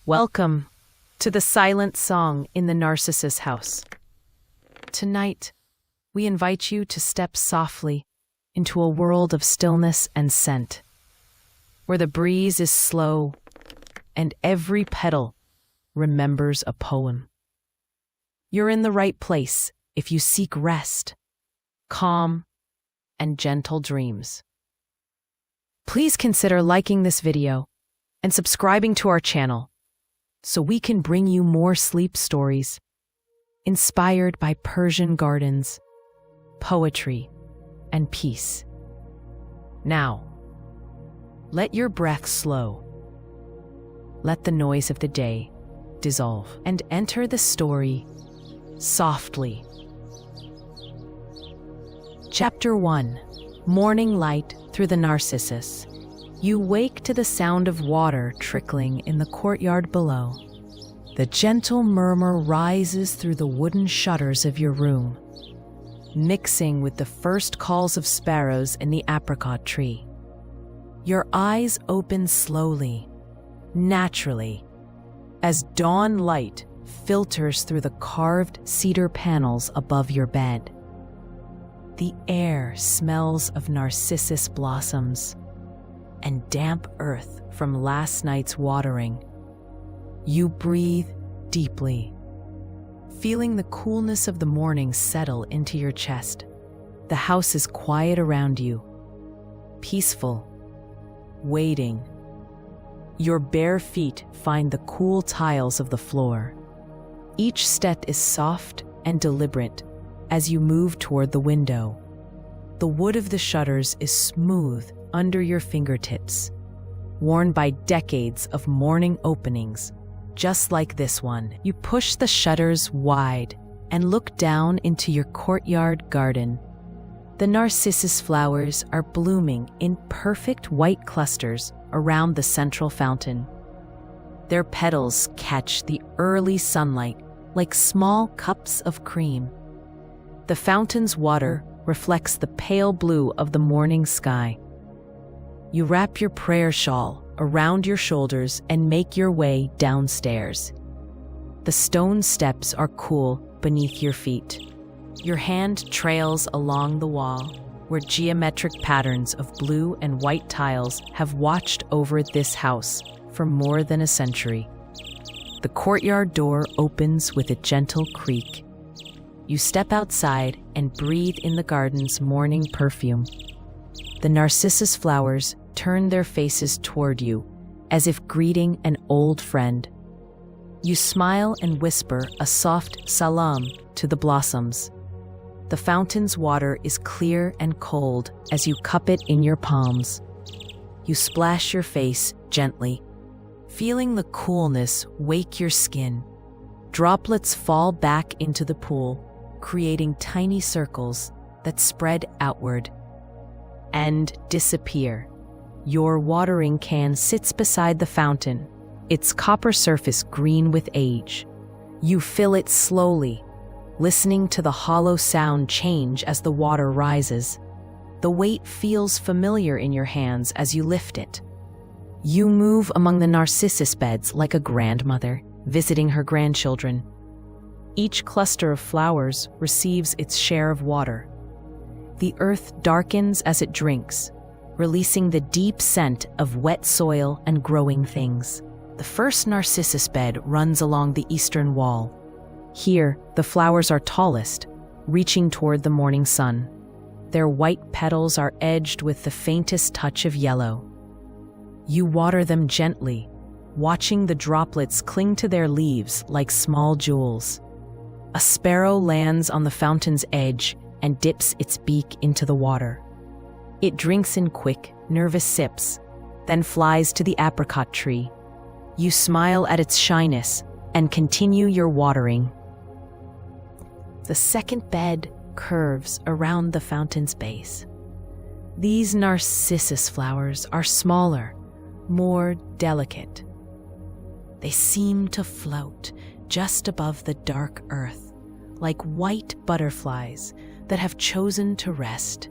Welcome to the silent song in the Narcissus house. Tonight, we invite you to step softly into a world of stillness and scent, where the breeze is slow and every petal remembers a poem. You're in the right place if you seek rest, calm, and gentle dreams. Please consider liking this video and subscribing to our channel so we can bring you more sleep stories inspired by Persian gardens, poetry, and peace. Now, let your breath slow. Let the noise of the day dissolve and enter the story softly. Chapter 1. Morning Light through the Narcissus. You wake to the sound of water trickling in the courtyard below. The gentle murmur rises through the wooden shutters of your room, mixing with the first calls of sparrows in the apricot tree. Your eyes open slowly, naturally, as dawn light filters through the carved cedar panels above your bed. The air smells of narcissus blossoms and damp earth from last night's watering. You breathe deeply, feeling the coolness of the morning settle into your chest. The house is quiet around you, peaceful, waiting. Your bare feet find the cool tiles of the floor. Each step is soft and deliberate as you move toward the window. The wood of the shutters is smooth under your fingertips, worn by decades of morning openings, just like this one. You push the shutters wide and look down into your courtyard garden. The narcissus flowers are blooming in perfect white clusters around the central fountain. Their petals catch the early sunlight like small cups of cream. The fountain's water reflects the pale blue of the morning sky. You wrap your prayer shawl around your shoulders and make your way downstairs. The stone steps are cool beneath your feet. Your hand trails along the wall, where geometric patterns of blue and white tiles have watched over this house for more than a century. The courtyard door opens with a gentle creak. You step outside and breathe in the garden's morning perfume. The narcissus flowers turn their faces toward you, as if greeting an old friend. You smile and whisper a soft salam to the blossoms. The fountain's water is clear and cold as you cup it in your palms. You splash your face gently, feeling the coolness wake your skin. Droplets fall back into the pool, creating tiny circles that spread outward and disappear. Your watering can sits beside the fountain, its copper surface green with age. You fill it slowly, listening to the hollow sound change as the water rises. The weight feels familiar in your hands as you lift it. You move among the narcissus beds like a grandmother visiting her grandchildren. Each cluster of flowers receives its share of water. The earth darkens as it drinks, releasing the deep scent of wet soil and growing things. The first narcissus bed runs along the eastern wall. Here, the flowers are tallest, reaching toward the morning sun. Their white petals are edged with the faintest touch of yellow. You water them gently, watching the droplets cling to their leaves like small jewels. A sparrow lands on the fountain's edge and dips its beak into the water. It drinks in quick, nervous sips, then flies to the apricot tree. You smile at its shyness and continue your watering. The second bed curves around the fountain's base. These narcissus flowers are smaller, more delicate. They seem to float just above the dark earth, like white butterflies that have chosen to rest.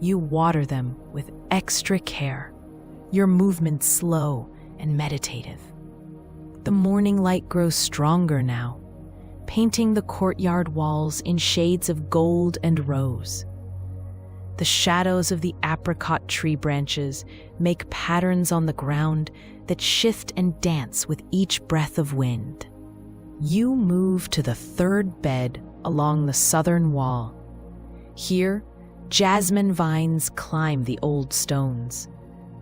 You water them with extra care, your movements slow and meditative. The morning light grows stronger now, painting the courtyard walls in shades of gold and rose. The shadows of the apricot tree branches make patterns on the ground that shift and dance with each breath of wind. You move to the third bed along the southern wall. Here, jasmine vines climb the old stones,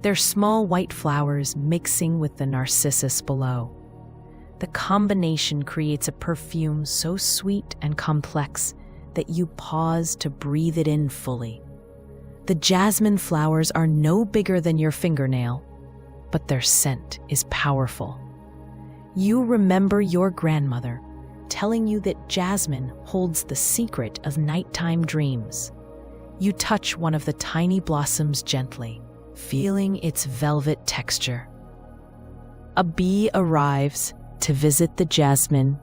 their small white flowers mixing with the narcissus below. The combination creates a perfume so sweet and complex that you pause to breathe it in fully. The jasmine flowers are no bigger than your fingernail, but their scent is powerful. You remember your grandmother telling you that jasmine holds the secret of nighttime dreams. You touch one of the tiny blossoms gently, feeling its velvet texture. A bee arrives to visit the jasmine,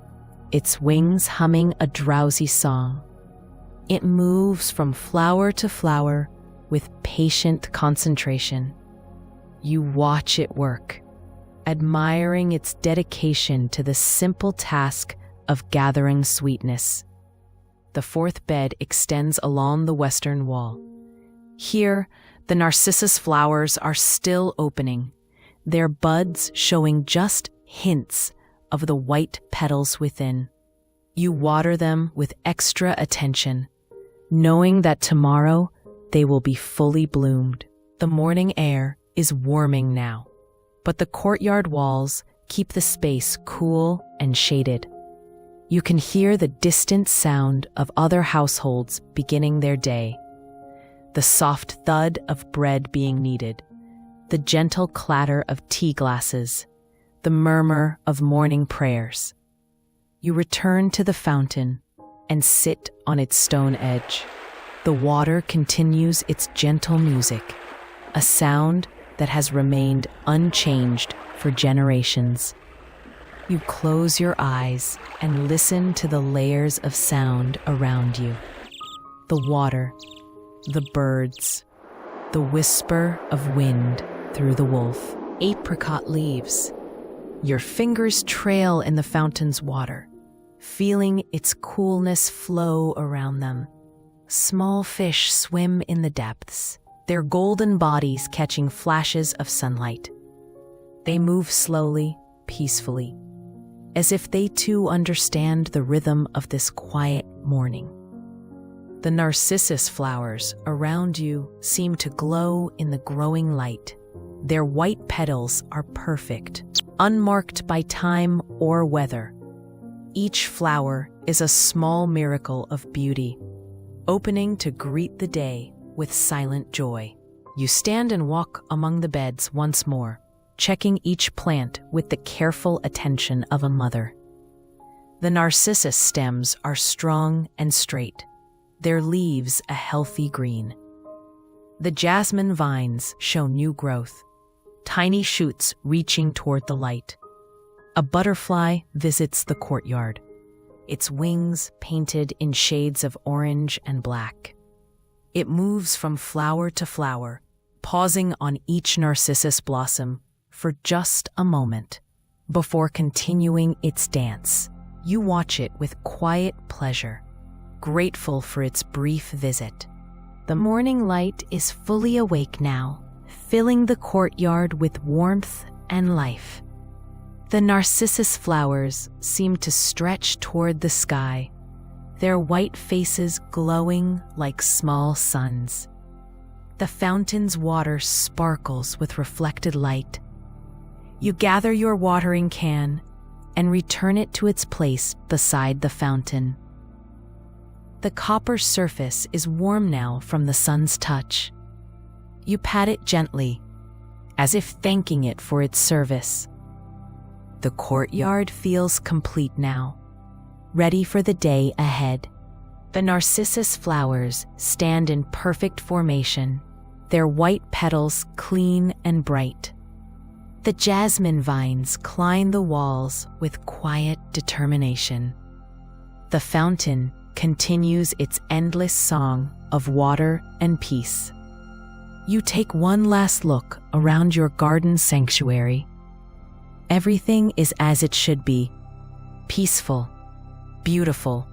its wings humming a drowsy song. It moves from flower to flower with patient concentration. You watch it work, admiring its dedication to the simple task of gathering sweetness. The fourth bed extends along the western wall. Here, the narcissus flowers are still opening, their buds showing just hints of the white petals within. You water them with extra attention, knowing that tomorrow they will be fully bloomed. The morning air is warming now, but the courtyard walls keep the space cool and shaded. You can hear the distant sound of other households beginning their day, the soft thud of bread being kneaded, the gentle clatter of tea glasses, the murmur of morning prayers. You return to the fountain and sit on its stone edge. The water continues its gentle music, a sound that has remained unchanged for generations. You close your eyes and listen to the layers of sound around you. The water, the birds, the whisper of wind through the wolf. Apricot leaves. Your fingers trail in the fountain's water, feeling its coolness flow around them. Small fish swim in the depths, their golden bodies catching flashes of sunlight. They move slowly, peacefully, as if they too understand the rhythm of this quiet morning. The narcissus flowers around you seem to glow in the growing light. Their white petals are perfect, unmarked by time or weather. Each flower is a small miracle of beauty, opening to greet the day with silent joy. You stand and walk among the beds once more, checking each plant with the careful attention of a mother. The narcissus stems are strong and straight, their leaves a healthy green. The jasmine vines show new growth, tiny shoots reaching toward the light. A butterfly visits the courtyard, its wings painted in shades of orange and black. It moves from flower to flower, pausing on each narcissus blossom for just a moment before continuing its dance. You watch it with quiet pleasure, grateful for its brief visit. The morning light is fully awake now, filling the courtyard with warmth and life. The narcissus flowers seem to stretch toward the sky, their white faces glowing like small suns. The fountain's water sparkles with reflected light. You gather your watering can and return it to its place beside the fountain. The copper surface is warm now from the sun's touch. You pat it gently, as if thanking it for its service. The courtyard feels complete now, ready for the day ahead. The narcissus flowers stand in perfect formation, their white petals clean and bright. The jasmine vines climb the walls with quiet determination. The fountain continues its endless song of water and peace. You take one last look around your garden sanctuary. Everything is as it should be: peaceful, beautiful,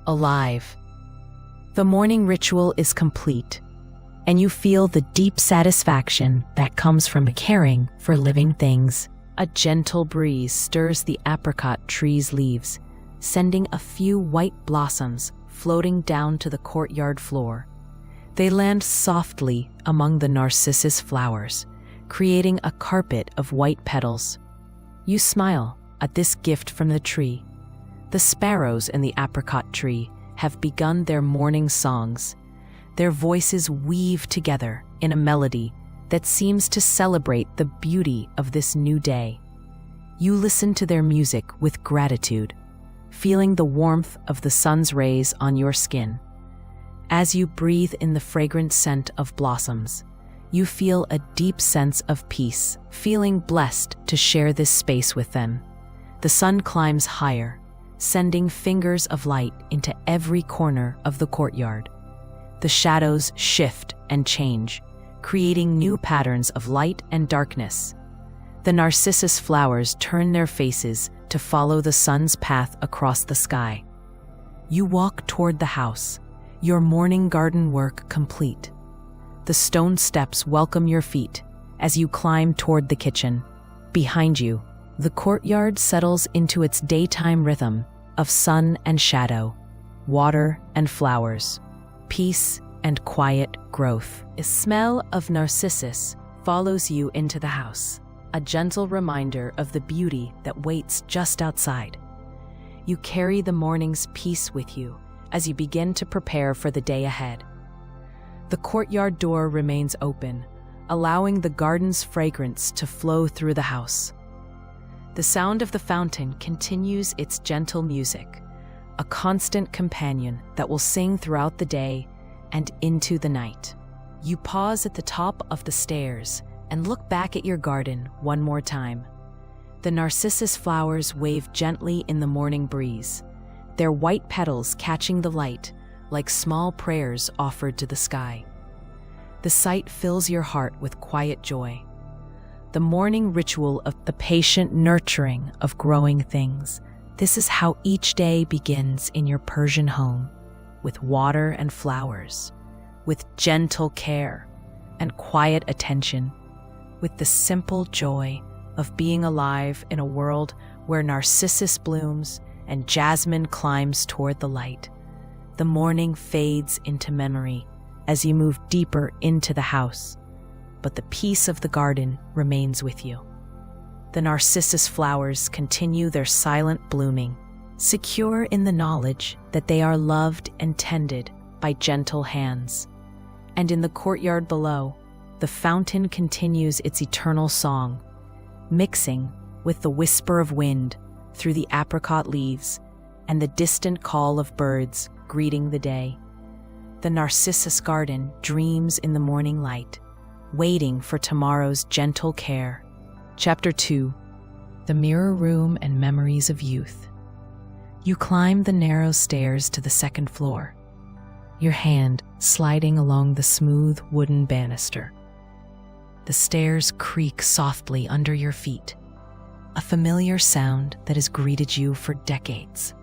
alive. The morning ritual is complete, and you feel the deep satisfaction that comes from caring for living things. A gentle breeze stirs the apricot tree's leaves, sending a few white blossoms floating down to the courtyard floor. They land softly among the narcissus flowers, creating a carpet of white petals. You smile at this gift from the tree. The sparrows in the apricot tree have begun their morning songs. Their voices weave together in a melody that seems to celebrate the beauty of this new day. You listen to their music with gratitude, feeling the warmth of the sun's rays on your skin. As you breathe in the fragrant scent of blossoms, you feel a deep sense of peace, feeling blessed to share this space with them. The sun climbs higher, sending fingers of light into every corner of the courtyard. The shadows shift and change, creating new patterns of light and darkness. The narcissus flowers turn their faces to follow the sun's path across the sky. You walk toward the house, your morning garden work complete. The stone steps welcome your feet as you climb toward the kitchen. Behind you, the courtyard settles into its daytime rhythm of sun and shadow, water and flowers, peace and quiet growth. A smell of narcissus follows you into the house, a gentle reminder of the beauty that waits just outside. You carry the morning's peace with you as you begin to prepare for the day ahead. The courtyard door remains open, allowing the garden's fragrance to flow through the house. The sound of the fountain continues its gentle music, a constant companion that will sing throughout the day and into the night. You pause at the top of the stairs and look back at your garden one more time. The narcissus flowers wave gently in the morning breeze, their white petals catching the light like small prayers offered to the sky. The sight fills your heart with quiet joy. The morning ritual of the patient nurturing of growing things. This is how each day begins in your Persian home, with water and flowers, with gentle care and quiet attention, with the simple joy of being alive in a world where narcissus blooms and jasmine climbs toward the light. The morning fades into memory as you move deeper into the house, but the peace of the garden remains with you. The narcissus flowers continue their silent blooming, secure in the knowledge that they are loved and tended by gentle hands. And in the courtyard below, the fountain continues its eternal song, mixing with the whisper of wind through the apricot leaves and the distant call of birds greeting the day. The narcissus garden dreams in the morning light, waiting for tomorrow's gentle care. Chapter 2: The Mirror Room and Memories of Youth. You climb the narrow stairs to the second floor, your hand sliding along the smooth wooden banister. The stairs creak softly under your feet, a familiar sound that has greeted you for decades.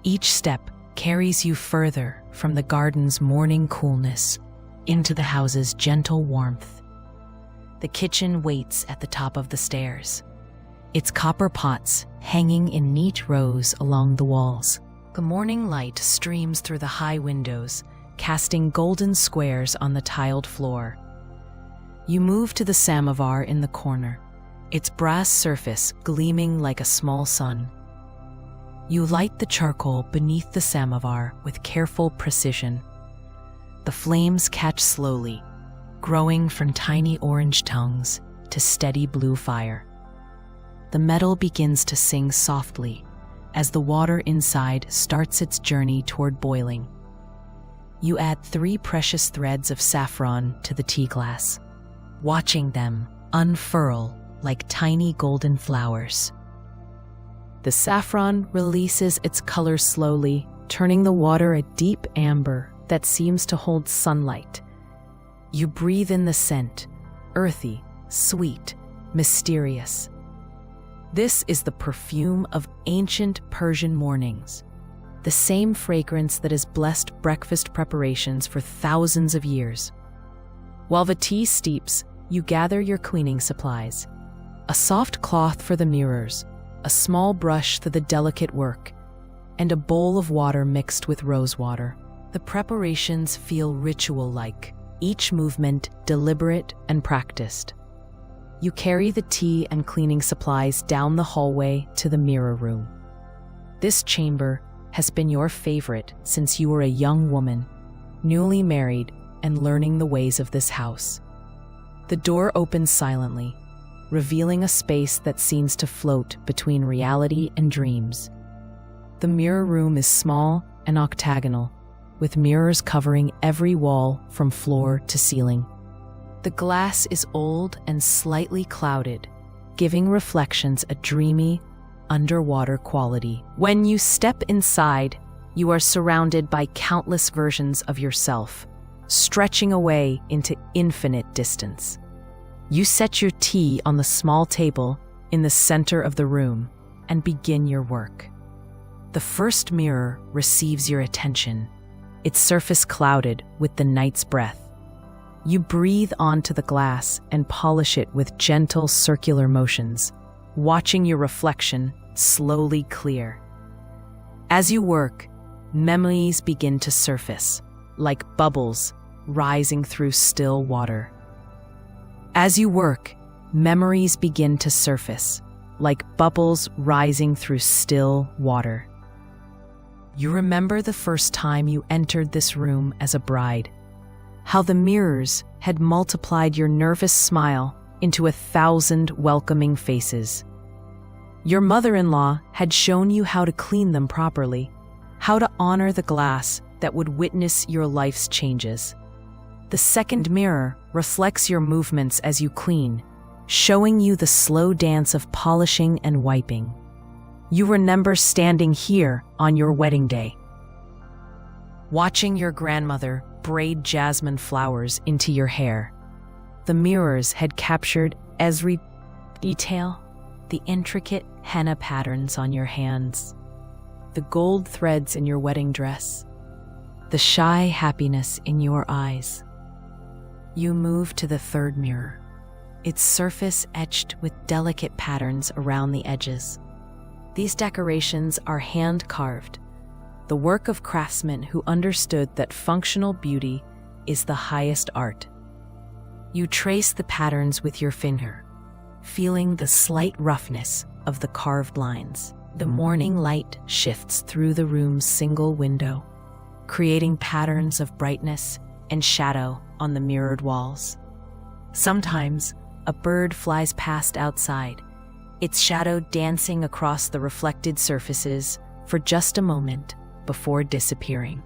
Each step carries you further from the garden's morning coolness into the house's gentle warmth. The kitchen waits at the top of the stairs, its copper pots hanging in neat rows along the walls. The morning light streams through the high windows, casting golden squares on the tiled floor. You move to the samovar in the corner, its brass surface gleaming like a small sun. You light the charcoal beneath the samovar with careful precision. The flames catch slowly, growing from tiny orange tongues to steady blue fire. The metal begins to sing softly as the water inside starts its journey toward boiling. You add 3 precious threads of saffron to the tea glass, watching them unfurl like tiny golden flowers. The saffron releases its color slowly, turning the water a deep amber that seems to hold sunlight. You breathe in the scent, earthy, sweet, mysterious. This is the perfume of ancient Persian mornings, the same fragrance that has blessed breakfast preparations for thousands of years. While the tea steeps, you gather your cleaning supplies: a soft cloth for the mirrors, a small brush for the delicate work, and a bowl of water mixed with rose water. The preparations feel ritual-like, each movement deliberate and practiced. You carry the tea and cleaning supplies down the hallway to the mirror room. This chamber has been your favorite since you were a young woman, newly married and learning the ways of this house. The door opens silently, revealing a space that seems to float between reality and dreams. The mirror room is small and octagonal, with mirrors covering every wall from floor to ceiling. The glass is old and slightly clouded, giving reflections a dreamy, underwater quality. When you step inside, you are surrounded by countless versions of yourself, stretching away into infinite distance. You set your tea on the small table in the center of the room and begin your work. The first mirror receives your attention, its surface clouded with the night's breath. You breathe onto the glass and polish it with gentle circular motions, watching your reflection slowly clear. As you work, memories begin to surface, like bubbles rising through still water. As you work, memories begin to surface, like bubbles rising through still water. You remember the first time you entered this room as a bride, how the mirrors had multiplied your nervous smile into 1,000 welcoming faces. Your mother-in-law had shown you how to clean them properly, how to honor the glass that would witness your life's changes. The second mirror reflects your movements as you clean, showing you the slow dance of polishing and wiping. You remember standing here on your wedding day, watching your grandmother braid jasmine flowers into your hair. The mirrors had captured every detail: the intricate henna patterns on your hands, the gold threads in your wedding dress, the shy happiness in your eyes. You move to the third mirror, its surface etched with delicate patterns around the edges. These decorations are hand-carved, the work of craftsmen who understood that functional beauty is the highest art. You trace the patterns with your finger, feeling the slight roughness of the carved lines. The morning light shifts through the room's single window, creating patterns of brightness and shadow on the mirrored walls. Sometimes, a bird flies past outside, its shadow dancing across the reflected surfaces for just a moment before disappearing.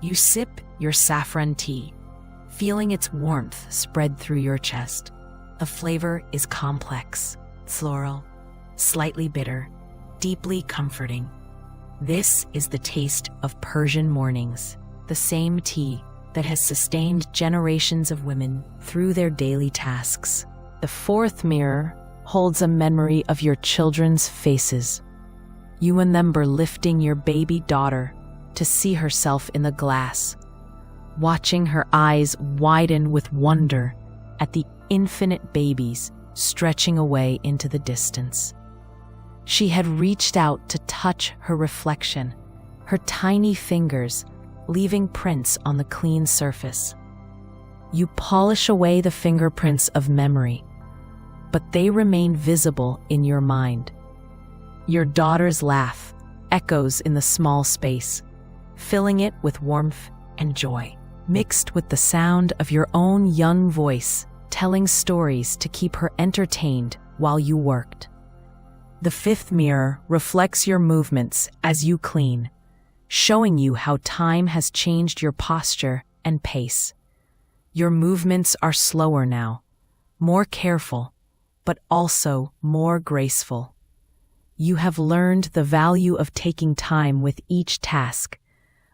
You sip your saffron tea, feeling its warmth spread through your chest. The flavor is complex, floral, slightly bitter, deeply comforting. This is the taste of Persian mornings, the same tea that has sustained generations of women through their daily tasks. The fourth mirror holds a memory of your children's faces. You remember lifting your baby daughter to see herself in the glass, watching her eyes widen with wonder at the infinite babies stretching away into the distance. She had reached out to touch her reflection, her tiny fingers leaving prints on the clean surface. You polish away the fingerprints of memory, but they remain visible in your mind. Your daughter's laugh echoes in the small space, filling it with warmth and joy, mixed with the sound of your own young voice telling stories to keep her entertained while you worked. The fifth mirror reflects your movements as you clean, showing you how time has changed your posture and pace. Your movements are slower now, more careful, but also more graceful. You have learned the value of taking time with each task,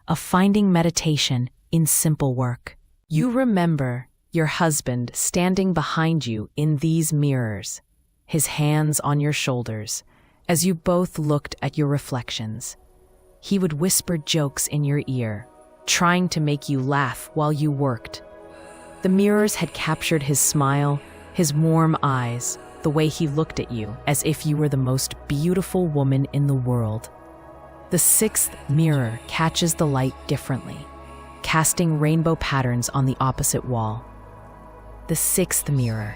of finding meditation in simple work. You remember your husband standing behind you in these mirrors, his hands on your shoulders, as you both looked at your reflections. He would whisper jokes in your ear, trying to make you laugh while you worked. The mirrors had captured his smile, his warm eyes, the way he looked at you, as if you were the most beautiful woman in the world. The sixth mirror catches the light differently, casting rainbow patterns on the opposite wall. The sixth mirror,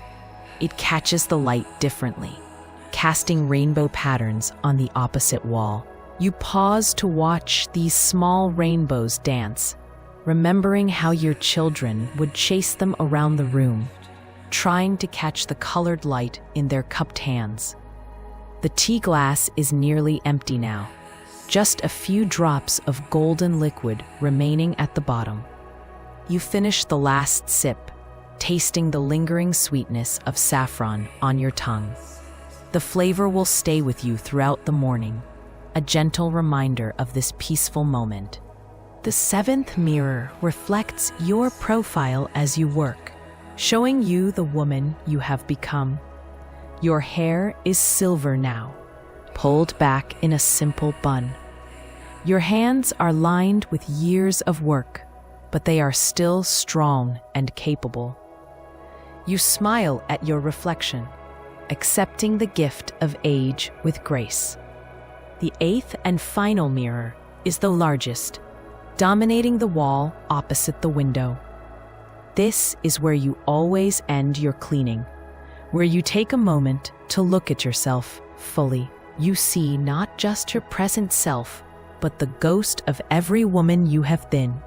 it catches the light differently, casting rainbow patterns on the opposite wall. You pause to watch these small rainbows dance, remembering how your children would chase them around the room, trying to catch the colored light in their cupped hands. The tea glass is nearly empty now, just a few drops of golden liquid remaining at the bottom. You finish the last sip, tasting the lingering sweetness of saffron on your tongue. The flavor will stay with you throughout the morning, a gentle reminder of this peaceful moment. The seventh mirror reflects your profile as you work, showing you the woman you have become. Your hair is silver now, pulled back in a simple bun. Your hands are lined with years of work, but they are still strong and capable. You smile at your reflection, accepting the gift of age with grace. The eighth and final mirror is the largest, dominating the wall opposite the window. This is where you always end your cleaning, where you take a moment to look at yourself fully. You see not just your present self, but the ghost of every woman you have been: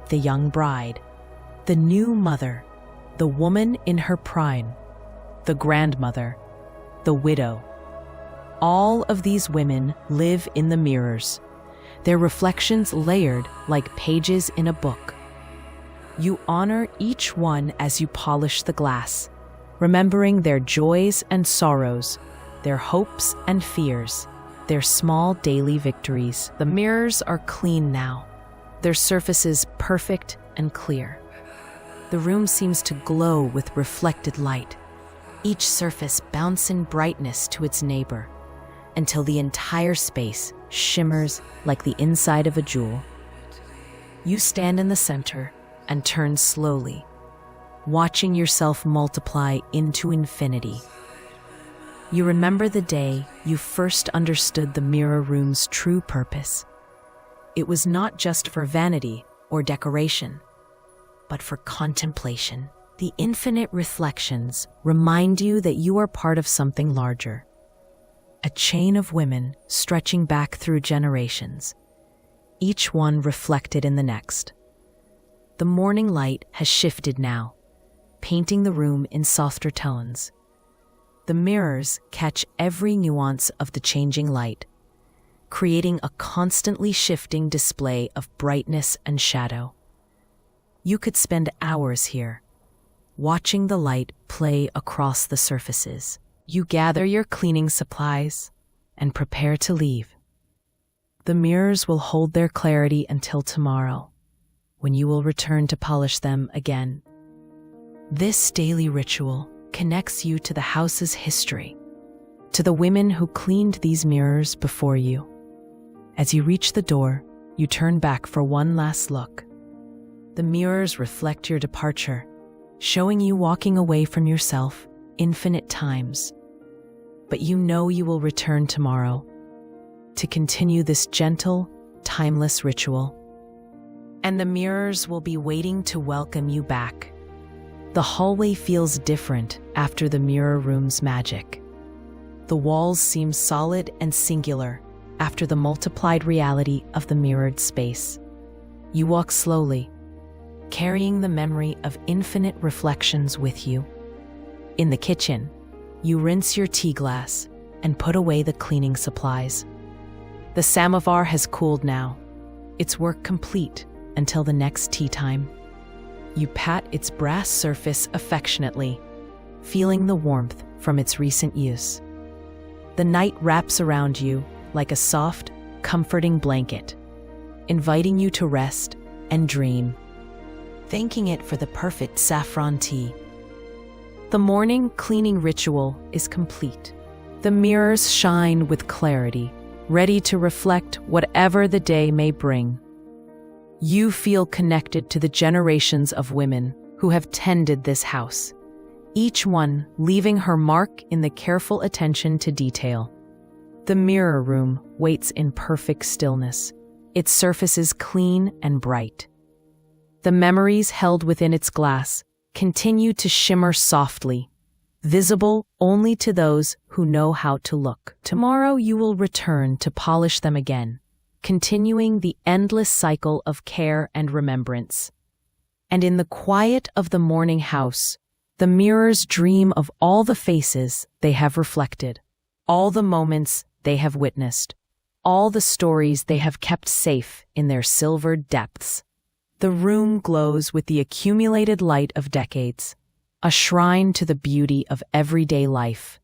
the young bride, the new mother, the woman in her prime, the grandmother, the widow. All of these women live in the mirrors, their reflections layered like pages in a book. You honor each one as you polish the glass, remembering their joys and sorrows, their hopes and fears, their small daily victories. The mirrors are clean now, their surfaces perfect and clear. The room seems to glow with reflected light, each surface bouncing brightness to its neighbor, until the entire space shimmers like the inside of a jewel. You stand in the center and turn slowly, watching yourself multiply into infinity. You remember the day you first understood the mirror room's true purpose. It was not just for vanity or decoration, but for contemplation. The infinite reflections remind you that you are part of something larger, a chain of women stretching back through generations, each one reflected in the next. The morning light has shifted now, painting the room in softer tones. The mirrors catch every nuance of the changing light, creating a constantly shifting display of brightness and shadow. You could spend hours here, watching the light play across the surfaces. You gather your cleaning supplies and prepare to leave. The mirrors will hold their clarity until tomorrow, when you will return to polish them again. This daily ritual connects you to the house's history, to the women who cleaned these mirrors before you. As you reach the door, you turn back for one last look. The mirrors reflect your departure, showing you walking away from yourself infinite times. But you know you will return tomorrow to continue this gentle, timeless ritual. And the mirrors will be waiting to welcome you back. The hallway feels different after the mirror room's magic. The walls seem solid and singular after the multiplied reality of the mirrored space. You walk slowly, carrying the memory of infinite reflections with you. In the kitchen, you rinse your tea glass and put away the cleaning supplies. The samovar has cooled now, its work complete until the next tea time. You pat its brass surface affectionately, feeling the warmth from its recent use. The night wraps around you like a soft, comforting blanket, inviting you to rest and dream, thanking it for the perfect saffron tea. The morning cleaning ritual is complete. The mirrors shine with clarity, ready to reflect whatever the day may bring. You feel connected to the generations of women who have tended this house, each one leaving her mark in the careful attention to detail. The mirror room waits in perfect stillness, its surfaces clean and bright. The memories held within its glass continue to shimmer softly, visible only to those who know how to look. Tomorrow you will return to polish them again, continuing the endless cycle of care and remembrance. And in the quiet of the morning house, the mirrors dream of all the faces they have reflected, all the moments they have witnessed, all the stories they have kept safe in their silvered depths. The room glows with the accumulated light of decades, a shrine to the beauty of everyday life.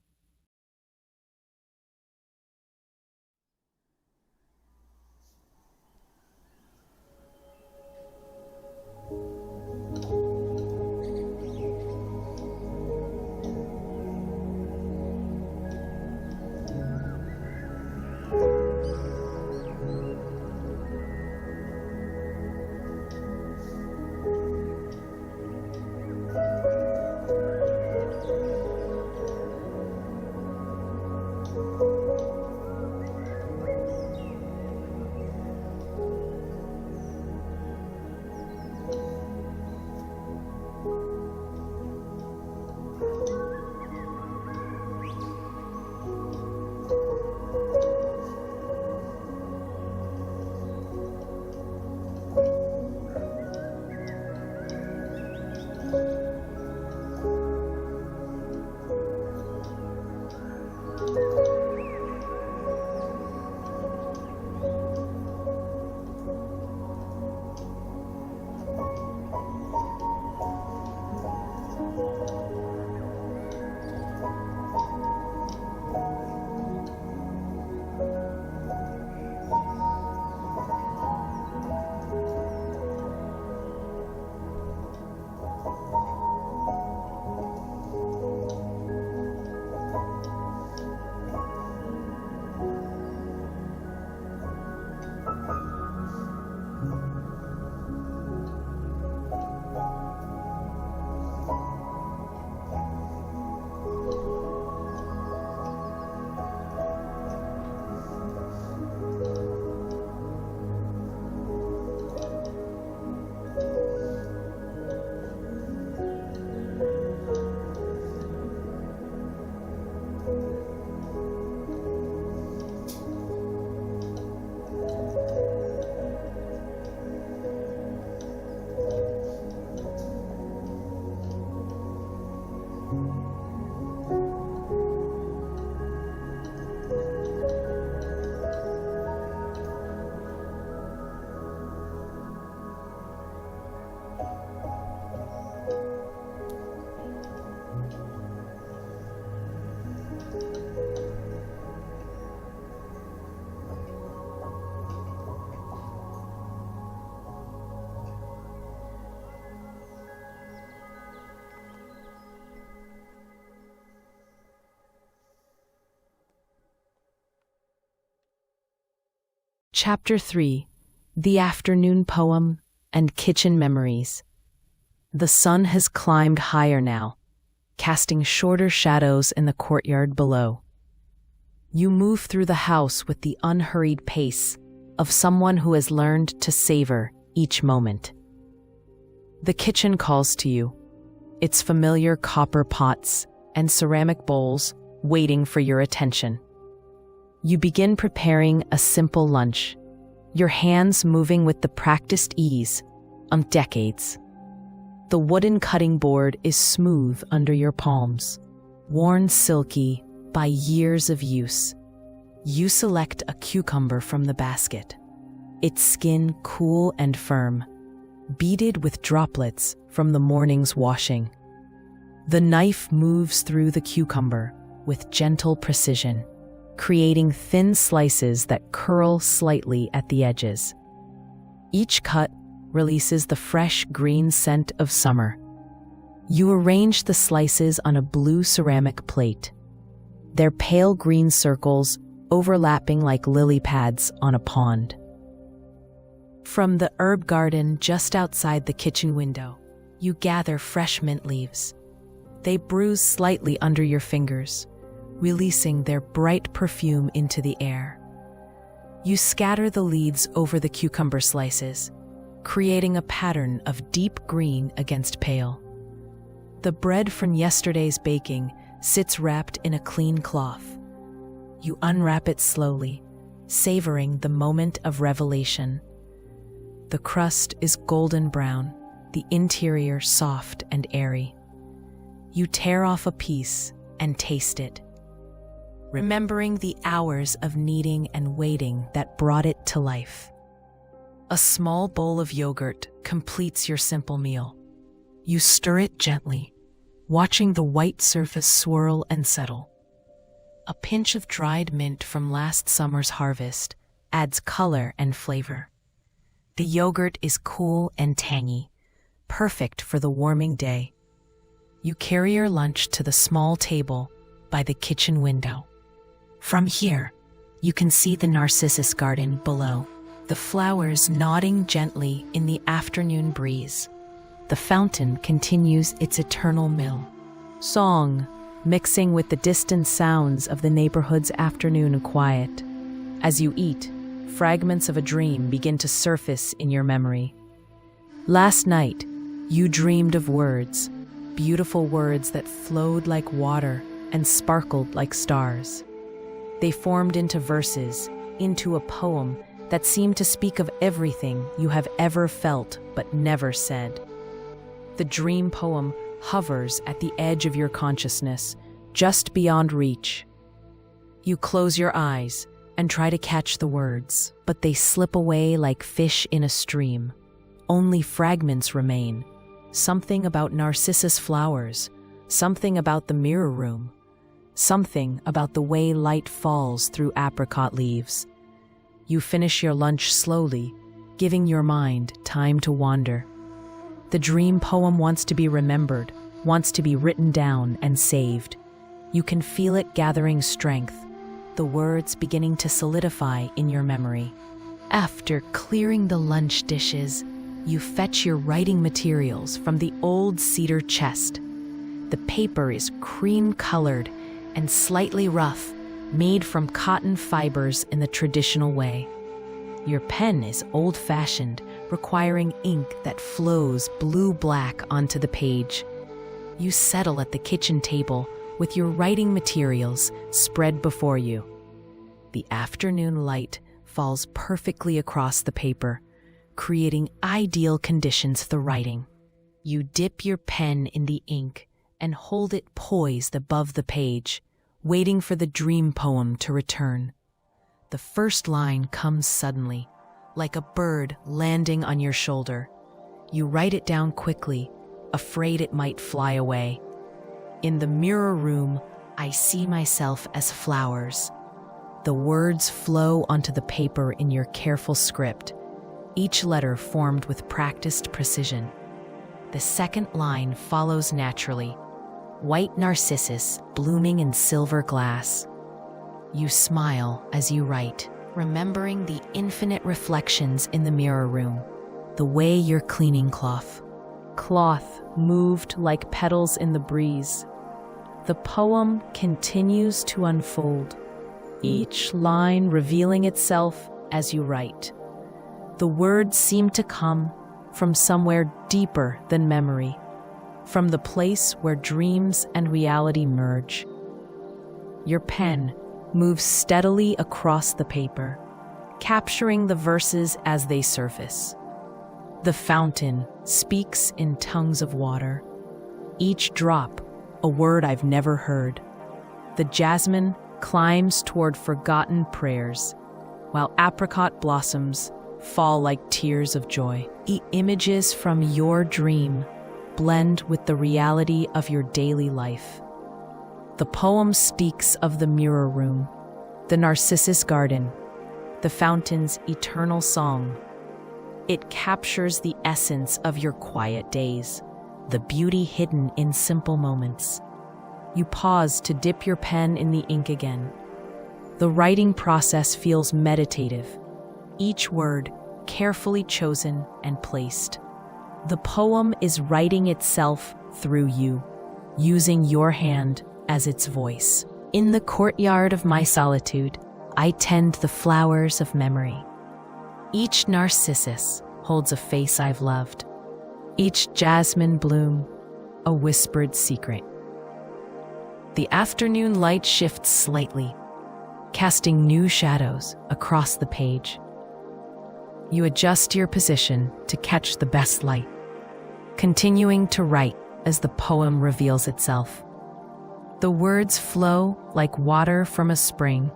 Chapter 3: The Afternoon Poem and Kitchen Memories. The sun has climbed higher now, casting shorter shadows in the courtyard below. You move through the house with the unhurried pace of someone who has learned to savor each moment. The kitchen calls to you, its familiar copper pots and ceramic bowls waiting for your attention. You begin preparing a simple lunch, your hands moving with the practiced ease of decades. The wooden cutting board is smooth under your palms, worn silky by years of use. You select a cucumber from the basket, its skin cool and firm, beaded with droplets from the morning's washing. The knife moves through the cucumber with gentle precision, creating thin slices that curl slightly at the edges. Each cut releases the fresh green scent of summer. You arrange the slices on a blue ceramic plate. Their pale green circles overlapping like lily pads on a pond. From the herb garden just outside the kitchen window, you gather fresh mint leaves. They bruise slightly under your fingers, releasing their bright perfume into the air. You scatter the leaves over the cucumber slices, creating a pattern of deep green against pale. The bread from yesterday's baking sits wrapped in a clean cloth. You unwrap it slowly, savoring the moment of revelation. The crust is golden brown, the interior soft and airy. You tear off a piece and taste it, remembering the hours of kneading and waiting that brought it to life. A small bowl of yogurt completes your simple meal. You stir it gently, watching the white surface swirl and settle. A pinch of dried mint from last summer's harvest adds color and flavor. The yogurt is cool and tangy, perfect for the warming day. You carry your lunch to the small table by the kitchen window. From here, you can see the Narcissus garden below, the flowers nodding gently in the afternoon breeze. The fountain continues its eternal mill, song mixing with the distant sounds of the neighborhood's afternoon quiet. As you eat, fragments of a dream begin to surface in your memory. Last night, you dreamed of words, beautiful words that flowed like water and sparkled like stars. They formed into verses, into a poem that seemed to speak of everything you have ever felt but never said. The dream poem hovers at the edge of your consciousness, just beyond reach. You close your eyes and try to catch the words, but they slip away like fish in a stream. Only fragments remain. Something about Narcissus flowers, something about the mirror room, something about the way light falls through apricot leaves. You finish your lunch slowly, giving your mind time to wander. The dream poem wants to be remembered, wants to be written down and saved. You can feel it gathering strength, the words beginning to solidify in your memory. After clearing the lunch dishes, you fetch your writing materials from the old cedar chest. The paper is cream-colored and slightly rough, made from cotton fibers in the traditional way. Your pen is old-fashioned, requiring ink that flows blue-black onto the page. You settle at the kitchen table with your writing materials spread before you. The afternoon light falls perfectly across the paper, creating ideal conditions for writing. You dip your pen in the ink and hold it poised above the page, waiting for the dream poem to return. The first line comes suddenly, like a bird landing on your shoulder. You write it down quickly, afraid it might fly away. In the mirror room, I see myself as flowers. The words flow onto the paper in your careful script, each letter formed with practiced precision. The second line follows naturally, white narcissus blooming in silver glass. You smile as you write, remembering the infinite reflections in the mirror room, the way your cleaning cloth moved like petals in the breeze. The poem continues to unfold, each line revealing itself as you write. The words seem to come from somewhere deeper than memory, from the place where dreams and reality merge. Your pen moves steadily across the paper, capturing the verses as they surface. The fountain speaks in tongues of water, each drop a word I've never heard. The jasmine climbs toward forgotten prayers, while apricot blossoms fall like tears of joy. Images from your dream blend with the reality of your daily life. The poem speaks of the mirror room, the Narcissus garden, the fountain's eternal song. It captures the essence of your quiet days, the beauty hidden in simple moments. You pause to dip your pen in the ink again. The writing process feels meditative, each word carefully chosen and placed. The poem is writing itself through you, using your hand as its voice. In the courtyard of my solitude, I tend the flowers of memory. Each narcissus holds a face I've loved. Each jasmine bloom, a whispered secret. The afternoon light shifts slightly, casting new shadows across the page. You adjust your position to catch the best light, continuing to write as the poem reveals itself. The words flow like water from a spring,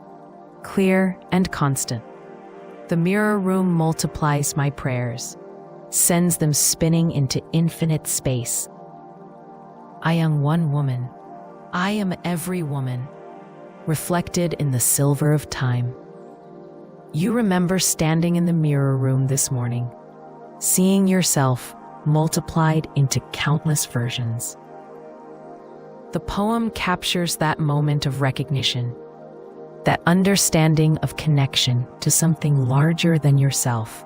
clear and constant. The mirror room multiplies my prayers, sends them spinning into infinite space. I am one woman. I am every woman, reflected in the silver of time. You remember standing in the mirror room this morning, seeing yourself multiplied into countless versions. The poem captures that moment of recognition, that understanding of connection to something larger than yourself.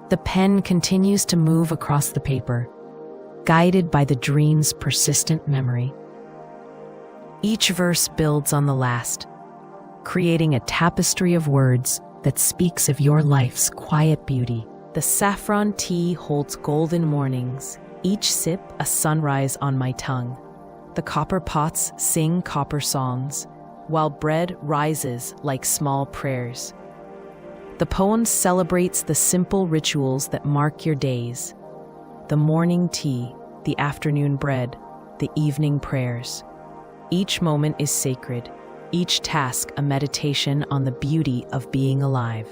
The pen continues to move across the paper, guided by the dream's persistent memory. Each verse builds on the last, creating a tapestry of words that speaks of your life's quiet beauty. The saffron tea holds golden mornings, each sip a sunrise on my tongue. The copper pots sing copper songs, while bread rises like small prayers. The poem celebrates the simple rituals that mark your days: the morning tea, the afternoon bread, the evening prayers. Each moment is sacred, each task a meditation on the beauty of being alive.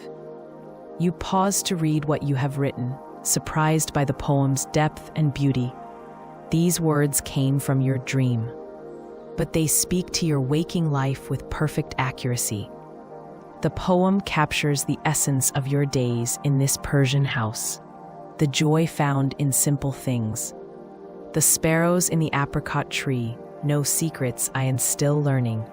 You pause to read what you have written, surprised by the poem's depth and beauty. These words came from your dream, but they speak to your waking life with perfect accuracy. The poem captures the essence of your days in this Persian house, the joy found in simple things. The sparrows in the apricot tree know secrets I am still learning.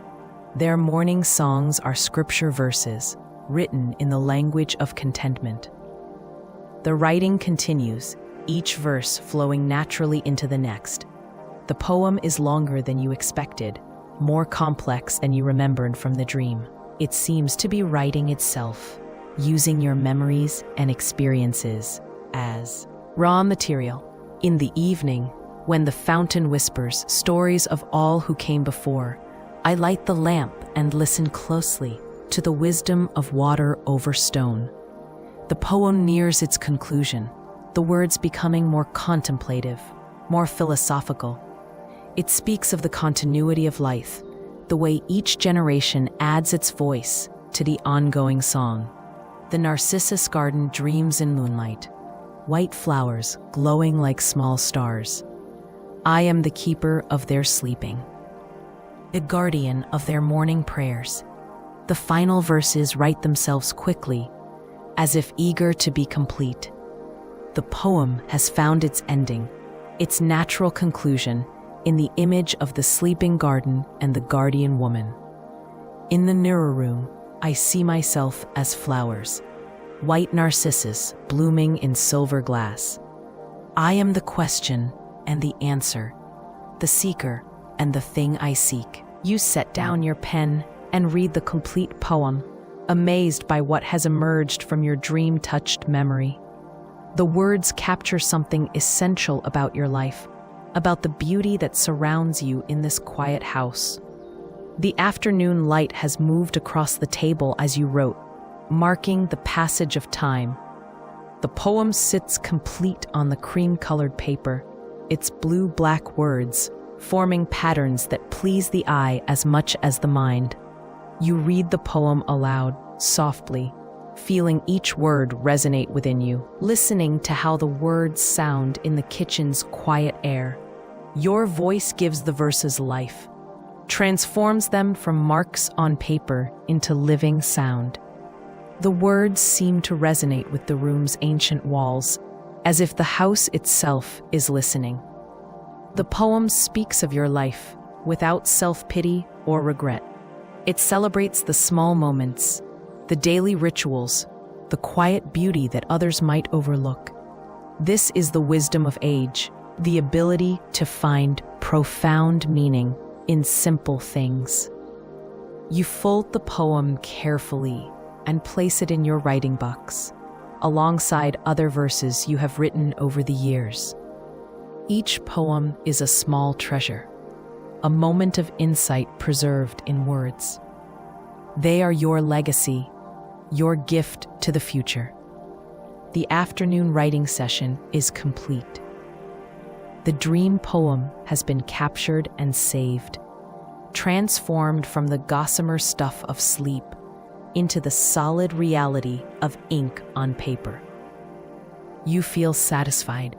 Their morning songs are scripture verses, written in the language of contentment. The writing continues, each verse flowing naturally into the next. The poem is longer than you expected, more complex than you remembered from the dream. It seems to be writing itself, using your memories and experiences as raw material. In the evening, when the fountain whispers stories of all who came before, I light the lamp and listen closely to the wisdom of water over stone. The poem nears its conclusion, the words becoming more contemplative, more philosophical. It speaks of the continuity of life, the way each generation adds its voice to the ongoing song. The Narcissus garden dreams in moonlight, white flowers glowing like small stars. I am the keeper of their sleeping, the guardian of their morning prayers. The final verses write themselves quickly, as if eager to be complete. The poem has found its ending, its natural conclusion, in the image of the sleeping garden and the guardian woman. In the mirror room, I see myself as flowers, white narcissus blooming in silver glass. I am the question and the answer, the seeker and the thing I seek. You set down your pen and read the complete poem, amazed by what has emerged from your dream-touched memory. The words capture something essential about your life, about the beauty that surrounds you in this quiet house. The afternoon light has moved across the table as you wrote, marking the passage of time. The poem sits complete on the cream-colored paper, its blue-black words forming patterns that please the eye as much as the mind. You read the poem aloud, softly, feeling each word resonate within you, listening to how the words sound in the kitchen's quiet air. Your voice gives the verses life, transforms them from marks on paper into living sound. The words seem to resonate with the room's ancient walls, as if the house itself is listening. The poem speaks of your life without self-pity or regret. It celebrates the small moments, the daily rituals, the quiet beauty that others might overlook. This is the wisdom of age, the ability to find profound meaning in simple things. You fold the poem carefully and place it in your writing box, alongside other verses you have written over the years. Each poem is a small treasure, a moment of insight preserved in words. They are your legacy, your gift to the future. The afternoon writing session is complete. The dream poem has been captured and saved, transformed from the gossamer stuff of sleep into the solid reality of ink on paper. You feel satisfied,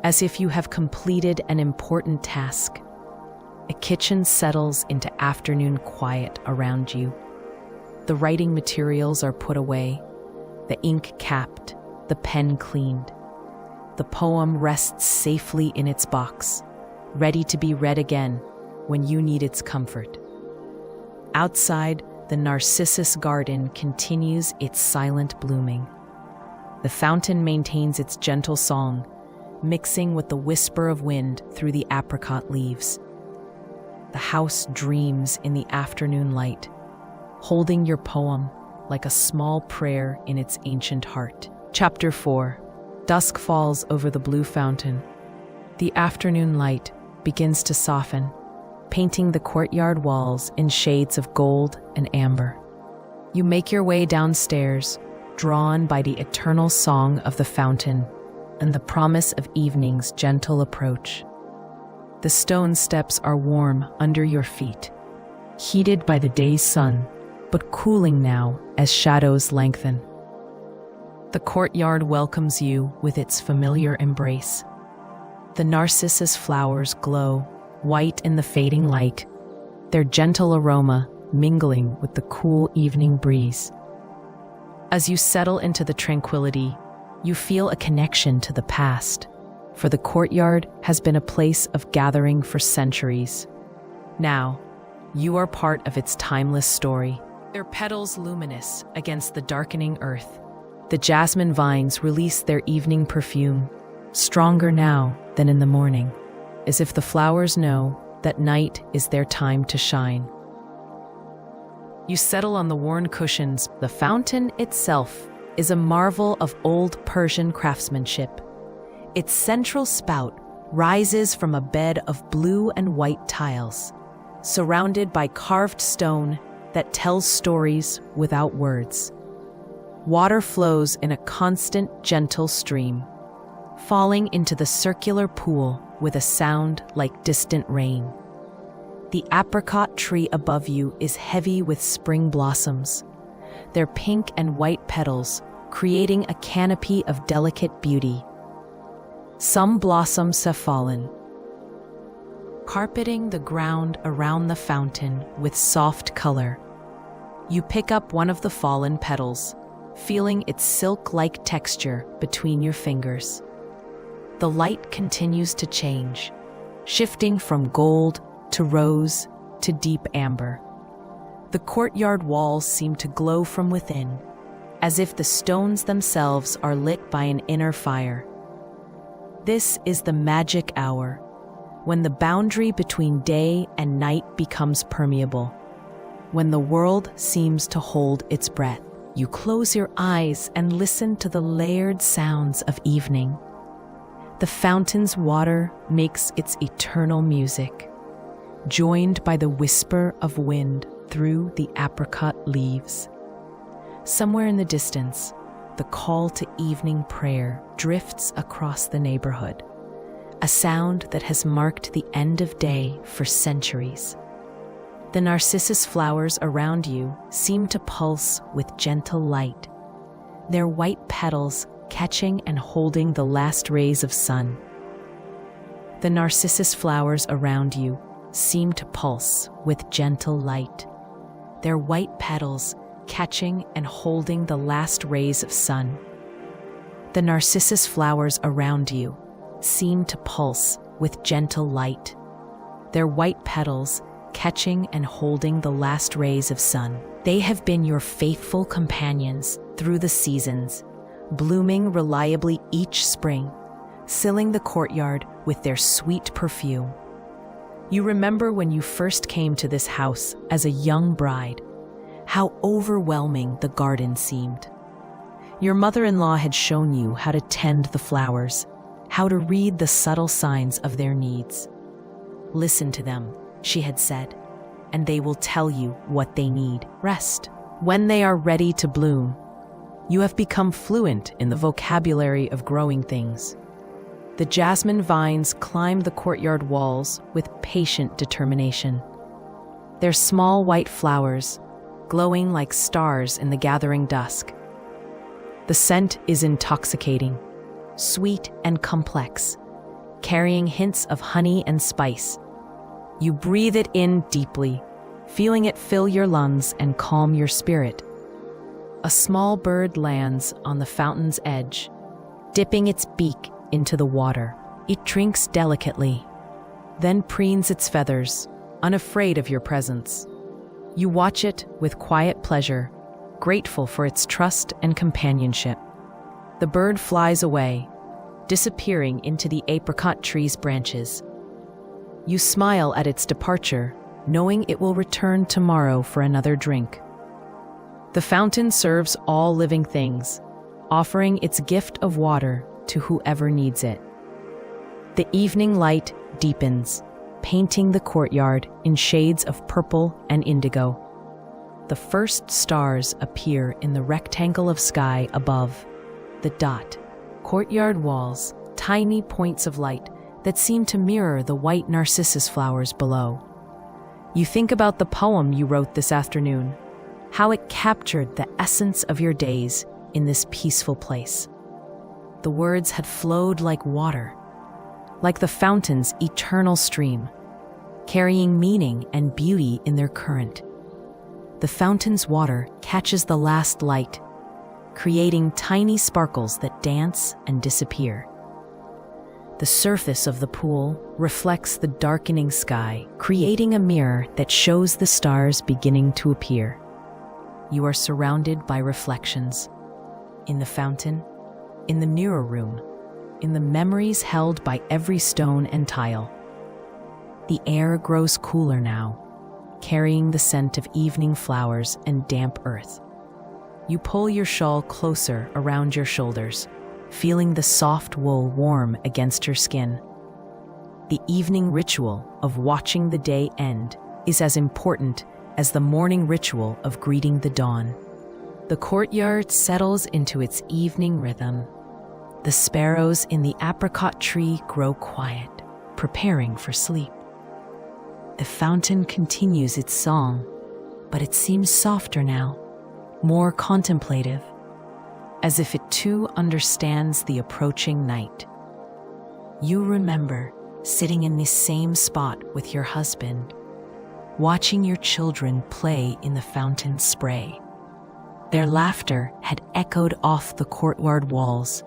as if you have completed an important task. A kitchen settles into afternoon quiet around you. The writing materials are put away, the ink capped, the pen cleaned. The poem rests safely in its box, ready to be read again when you need its comfort. Outside, the Narcissus garden continues its silent blooming. The fountain maintains its gentle song, mixing with the whisper of wind through the apricot leaves. The house dreams in the afternoon light, holding your poem like a small prayer in its ancient heart. Chapter 4. Dusk falls over the blue fountain. The afternoon light begins to soften, painting the courtyard walls in shades of gold and amber. You make your way downstairs, drawn by the eternal song of the fountain and the promise of evening's gentle approach. The stone steps are warm under your feet, heated by the day's sun, but cooling now as shadows lengthen. The courtyard welcomes you with its familiar embrace. The narcissus flowers glow, white in the fading light, their gentle aroma mingling with the cool evening breeze. As you settle into the tranquility, you feel a connection to the past, for the courtyard has been a place of gathering for centuries. Now, you are part of its timeless story. Their petals luminous against the darkening earth. The jasmine vines release their evening perfume, stronger now than in the morning, as if the flowers know that night is their time to shine. You settle on the worn cushions. The fountain itself is a marvel of old Persian craftsmanship. Its central spout rises from a bed of blue and white tiles, surrounded by carved stone that tells stories without words. Water flows in a constant, gentle stream, falling into the circular pool with a sound like distant rain. The apricot tree above you is heavy with spring blossoms, their pink and white petals creating a canopy of delicate beauty. Some blossoms have fallen, carpeting the ground around the fountain with soft color. You pick up one of the fallen petals, feeling its silk-like texture between your fingers. The light continues to change, shifting from gold to rose to deep amber. The courtyard walls seem to glow from within, as if the stones themselves are lit by an inner fire. This is the magic hour, when the boundary between day and night becomes permeable, when the world seems to hold its breath. You close your eyes and listen to the layered sounds of evening. The fountain's water makes its eternal music, joined by the whisper of wind through the apricot leaves. Somewhere in the distance, the call to evening prayer drifts across the neighborhood, a sound that has marked the end of day for centuries. The narcissus flowers around you seem to pulse with gentle light, their white petals catching and holding the last rays of sun. The narcissus flowers around you seem to pulse with gentle light, their white petals catching and holding the last rays of sun. The narcissus flowers around you seem to pulse with gentle light, their white petals catching and holding the last rays of sun. They have been your faithful companions through the seasons, blooming reliably each spring, filling the courtyard with their sweet perfume. You remember when you first came to this house as a young bride, how overwhelming the garden seemed. Your mother-in-law had shown you how to tend the flowers, how to read the subtle signs of their needs. Listen to them, she had said, and they will tell you what they need. Rest. When they are ready to bloom, you have become fluent in the vocabulary of growing things. The jasmine vines climb the courtyard walls with patient determination. Their small white flowers, glowing like stars in the gathering dusk. The scent is intoxicating, sweet and complex, carrying hints of honey and spice. You breathe it in deeply, feeling it fill your lungs and calm your spirit. A small bird lands on the fountain's edge, dipping its beak into the water. It drinks delicately, then preens its feathers, unafraid of your presence. You watch it with quiet pleasure, grateful for its trust and companionship. The bird flies away, disappearing into the apricot tree's branches. You smile at its departure, knowing it will return tomorrow for another drink. The fountain serves all living things, offering its gift of water to whoever needs it. The evening light deepens, painting the courtyard in shades of purple and indigo. The first stars appear in the rectangle of sky above. The dot, courtyard walls, tiny points of light that seem to mirror the white narcissus flowers below. You think about the poem you wrote this afternoon, how it captured the essence of your days in this peaceful place. The words had flowed like water, like the fountain's eternal stream, carrying meaning and beauty in their current. The fountain's water catches the last light, creating tiny sparkles that dance and disappear. The surface of the pool reflects the darkening sky, creating a mirror that shows the stars beginning to appear. You are surrounded by reflections. In the fountain, in the mirror room, in the memories held by every stone and tile. The air grows cooler now, carrying the scent of evening flowers and damp earth. You pull your shawl closer around your shoulders, feeling the soft wool warm against your skin. The evening ritual of watching the day end is as important as the morning ritual of greeting the dawn. The courtyard settles into its evening rhythm. The sparrows in the apricot tree grow quiet, preparing for sleep. The fountain continues its song, but it seems softer now, more contemplative, as if it too understands the approaching night. You remember sitting in this same spot with your husband, watching your children play in the fountain spray. Their laughter had echoed off the courtyard walls,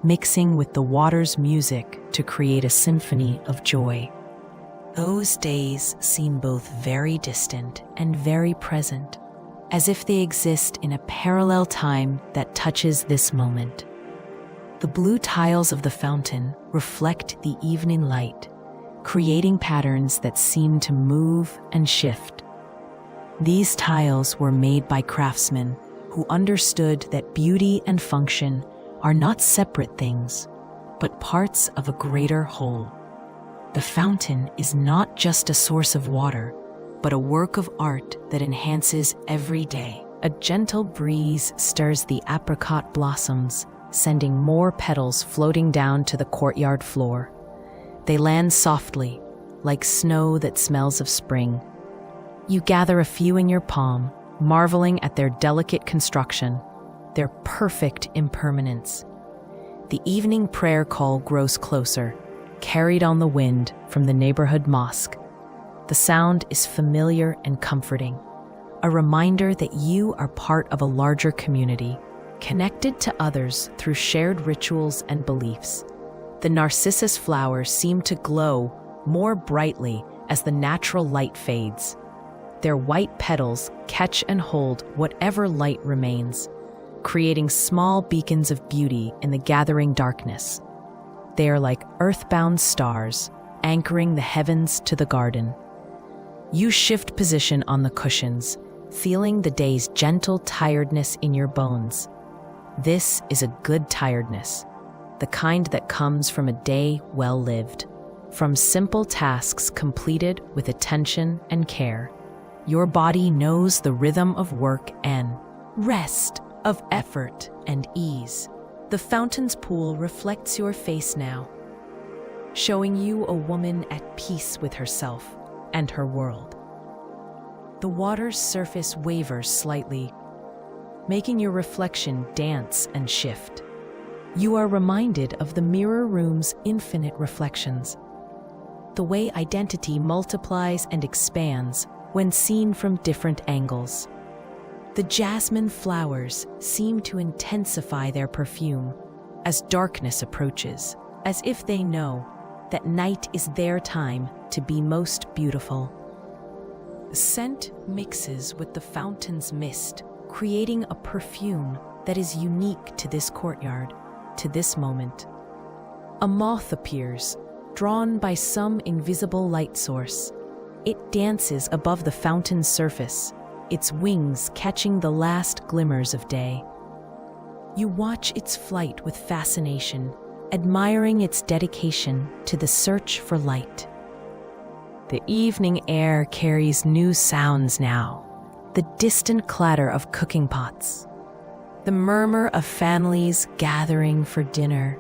mixing with the water's music to create a symphony of joy. Those days seem both very distant and very present, as if they exist in a parallel time that touches this moment. The blue tiles of the fountain reflect the evening light, creating patterns that seem to move and shift. These tiles were made by craftsmen who understood that beauty and function are not separate things, but parts of a greater whole. The fountain is not just a source of water, but a work of art that enhances every day. A gentle breeze stirs the apricot blossoms, sending more petals floating down to the courtyard floor. They land softly, like snow that smells of spring. You gather a few in your palm, marveling at their delicate construction, their perfect impermanence. The evening prayer call grows closer, carried on the wind from the neighborhood mosque. The sound is familiar and comforting, a reminder that you are part of a larger community, connected to others through shared rituals and beliefs. The narcissus flowers seem to glow more brightly as the natural light fades. Their white petals catch and hold whatever light remains, creating small beacons of beauty in the gathering darkness. They are like earthbound stars, anchoring the heavens to the garden. You shift position on the cushions, feeling the day's gentle tiredness in your bones. This is a good tiredness, the kind that comes from a day well lived, from simple tasks completed with attention and care. Your body knows the rhythm of work and rest, of effort and ease. The fountain's pool reflects your face now, showing you a woman at peace with herself and her world. The water's surface wavers slightly, making your reflection dance and shift. You are reminded of the mirror room's infinite reflections, the way identity multiplies and expands when seen from different angles. The jasmine flowers seem to intensify their perfume as darkness approaches, as if they know that night is their time to be most beautiful. The scent mixes with the fountain's mist, creating a perfume that is unique to this courtyard, to this moment. A moth appears, drawn by some invisible light source. It dances above the fountain's surface, its wings catching the last glimmers of day. You watch its flight with fascination, admiring its dedication to the search for light. The evening air carries new sounds now, the distant clatter of cooking pots, the murmur of families gathering for dinner,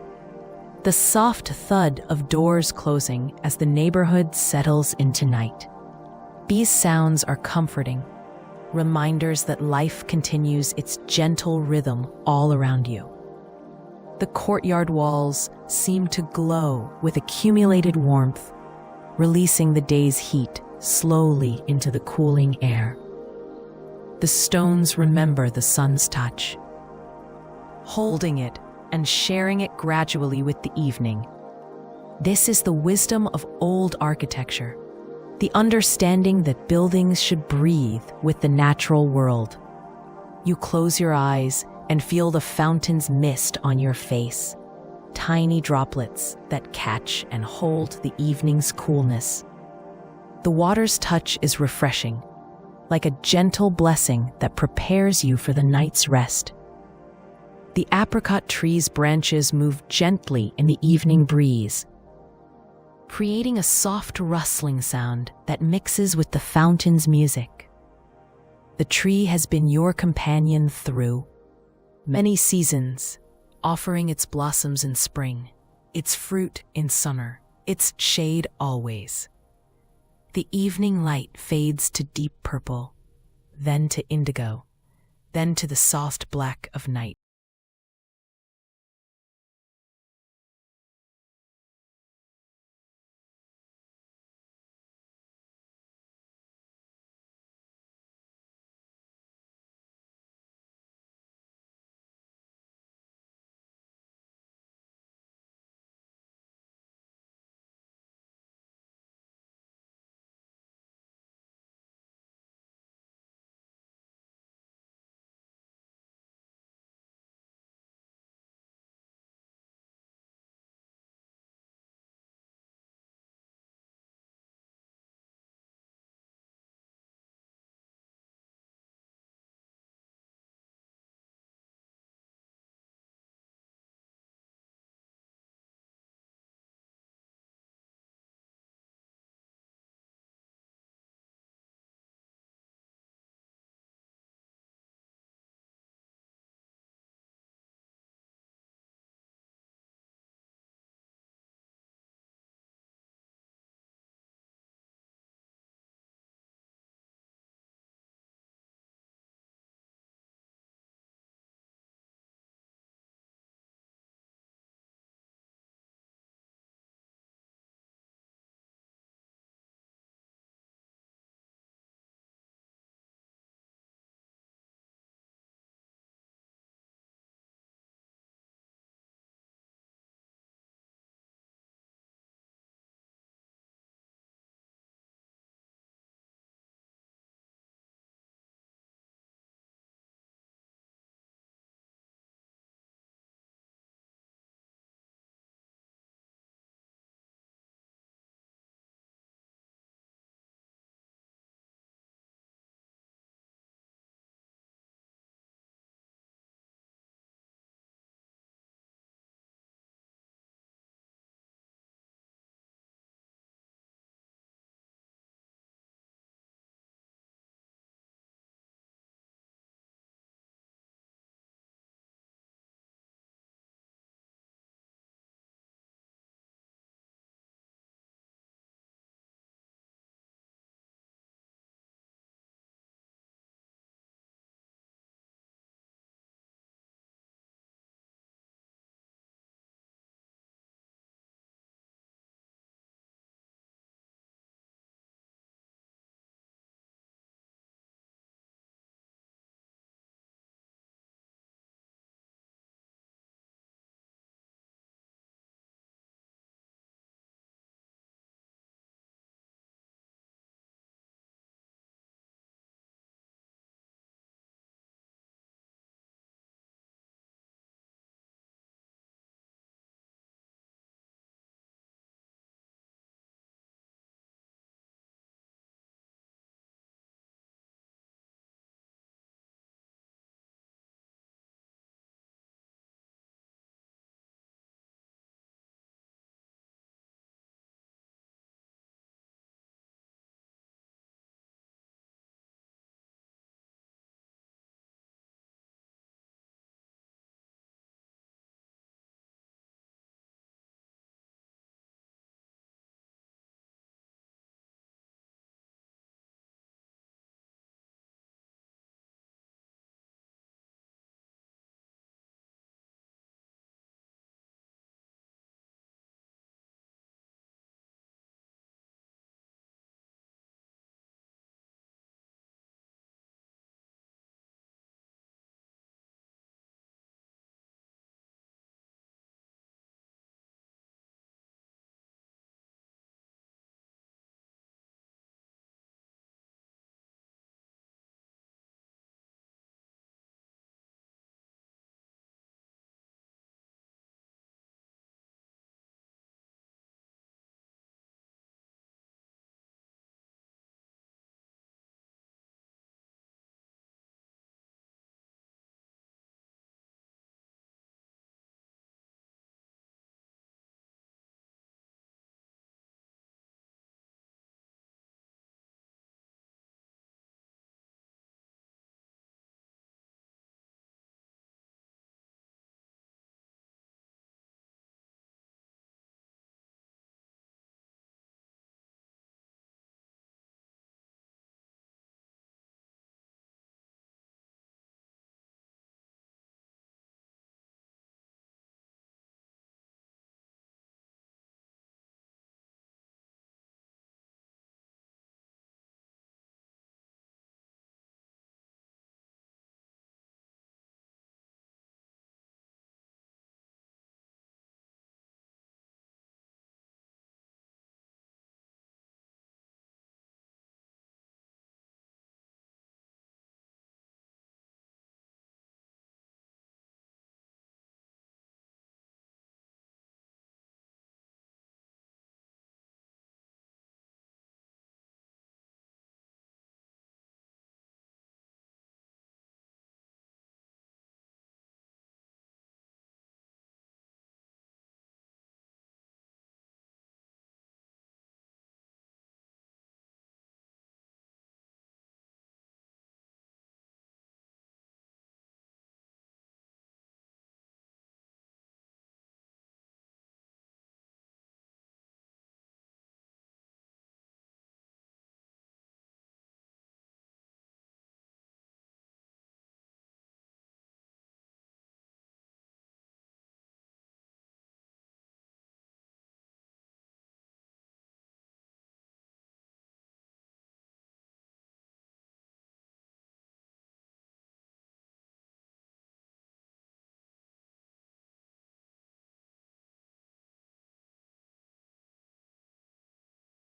the soft thud of doors closing as the neighborhood settles into night. These sounds are comforting, reminders that life continues its gentle rhythm all around you. The courtyard walls seem to glow with accumulated warmth, releasing the day's heat slowly into the cooling air. The stones remember the sun's touch, holding it and sharing it gradually with the evening. This is the wisdom of old architecture, the understanding that buildings should breathe with the natural world. You close your eyes and feel the fountain's mist on your face, tiny droplets that catch and hold the evening's coolness. The water's touch is refreshing, like a gentle blessing that prepares you for the night's rest. The apricot tree's branches move gently in the evening breeze, creating a soft rustling sound that mixes with the fountain's music. The tree has been your companion through many seasons, offering its blossoms in spring, its fruit in summer, its shade always. The evening light fades to deep purple, then to indigo, then to the soft black of night.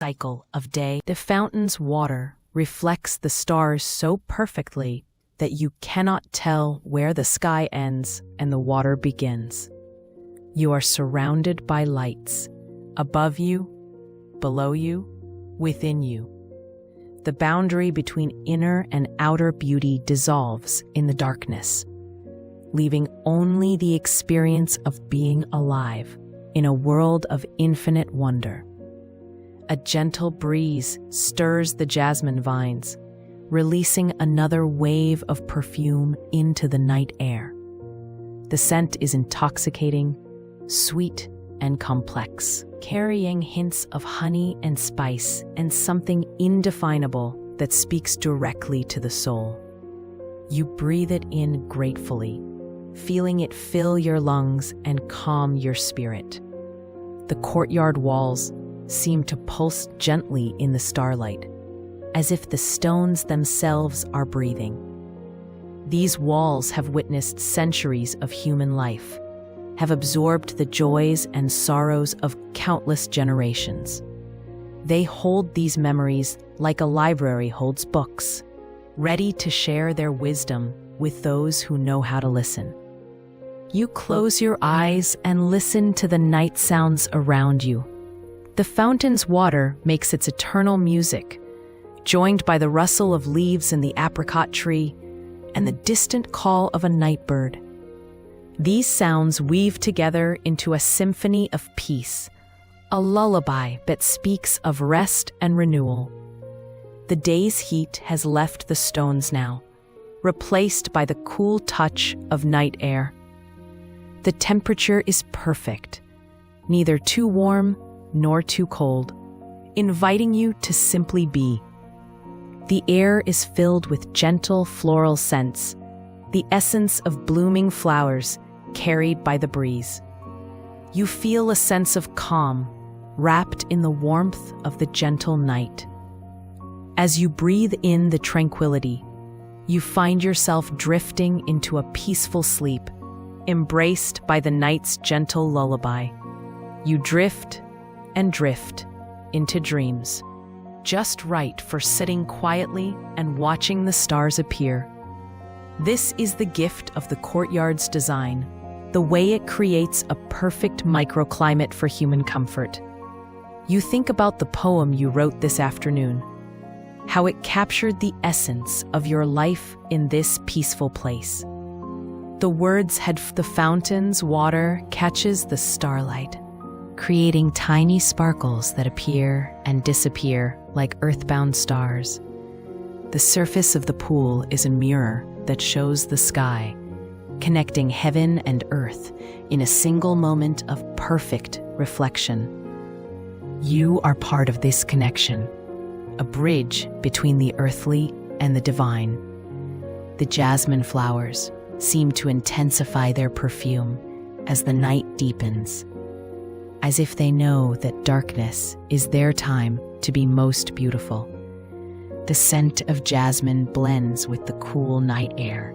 cycle of day. The fountain's water reflects the stars so perfectly that you cannot tell where the sky ends and the water begins. You are surrounded by lights, above you, below you, within you. The boundary between inner and outer beauty dissolves in the darkness, leaving only the experience of being alive in a world of infinite wonder. A gentle breeze stirs the jasmine vines, releasing another wave of perfume into the night air. The scent is intoxicating, sweet, and complex, carrying hints of honey and spice and something indefinable that speaks directly to the soul. You breathe it in gratefully, feeling it fill your lungs and calm your spirit. The courtyard walls seem to pulse gently in the starlight, as if the stones themselves are breathing. These walls have witnessed centuries of human life, have absorbed the joys and sorrows of countless generations. They hold these memories like a library holds books, ready to share their wisdom with those who know how to listen. You close your eyes and listen to the night sounds around you. The fountain's water makes its eternal music, joined by the rustle of leaves in the apricot tree and the distant call of a night bird. These sounds weave together into a symphony of peace, a lullaby that speaks of rest and renewal. The day's heat has left the stones now, replaced by the cool touch of night air. The temperature is perfect, neither too warm nor too cold, inviting you to simply be. The air is filled with gentle floral scents, the essence of blooming flowers carried by the breeze. You feel a sense of calm, wrapped in the warmth of the gentle night. As you breathe in the tranquility, you find yourself drifting into a peaceful sleep, embraced by the night's gentle lullaby. You drift and drift into dreams, just right for sitting quietly and watching the stars appear. This is the gift of the courtyard's design, the way it creates a perfect microclimate for human comfort. You think about the poem you wrote this afternoon, how it captured the essence of your life in this peaceful place. The words had the fountain's water catches the starlight, creating tiny sparkles that appear and disappear like earthbound stars. The surface of the pool is a mirror that shows the sky, connecting heaven and earth in a single moment of perfect reflection. You are part of this connection, a bridge between the earthly and the divine. The jasmine flowers seem to intensify their perfume as the night deepens, as if they know that darkness is their time to be most beautiful. The scent of jasmine blends with the cool night air,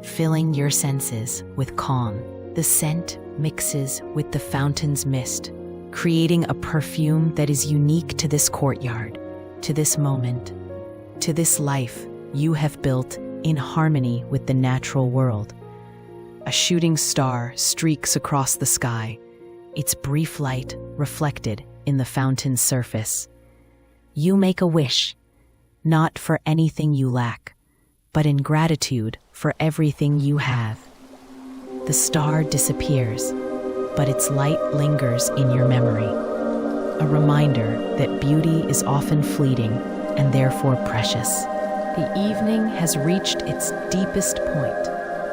filling your senses with calm. The scent mixes with the fountain's mist, creating a perfume that is unique to this courtyard, to this moment, to this life you have built in harmony with the natural world. A shooting star streaks across the sky, its brief light reflected in the fountain's surface. You make a wish, not for anything you lack, but in gratitude for everything you have. The star disappears, but its light lingers in your memory, a reminder that beauty is often fleeting and therefore precious. The evening has reached its deepest point,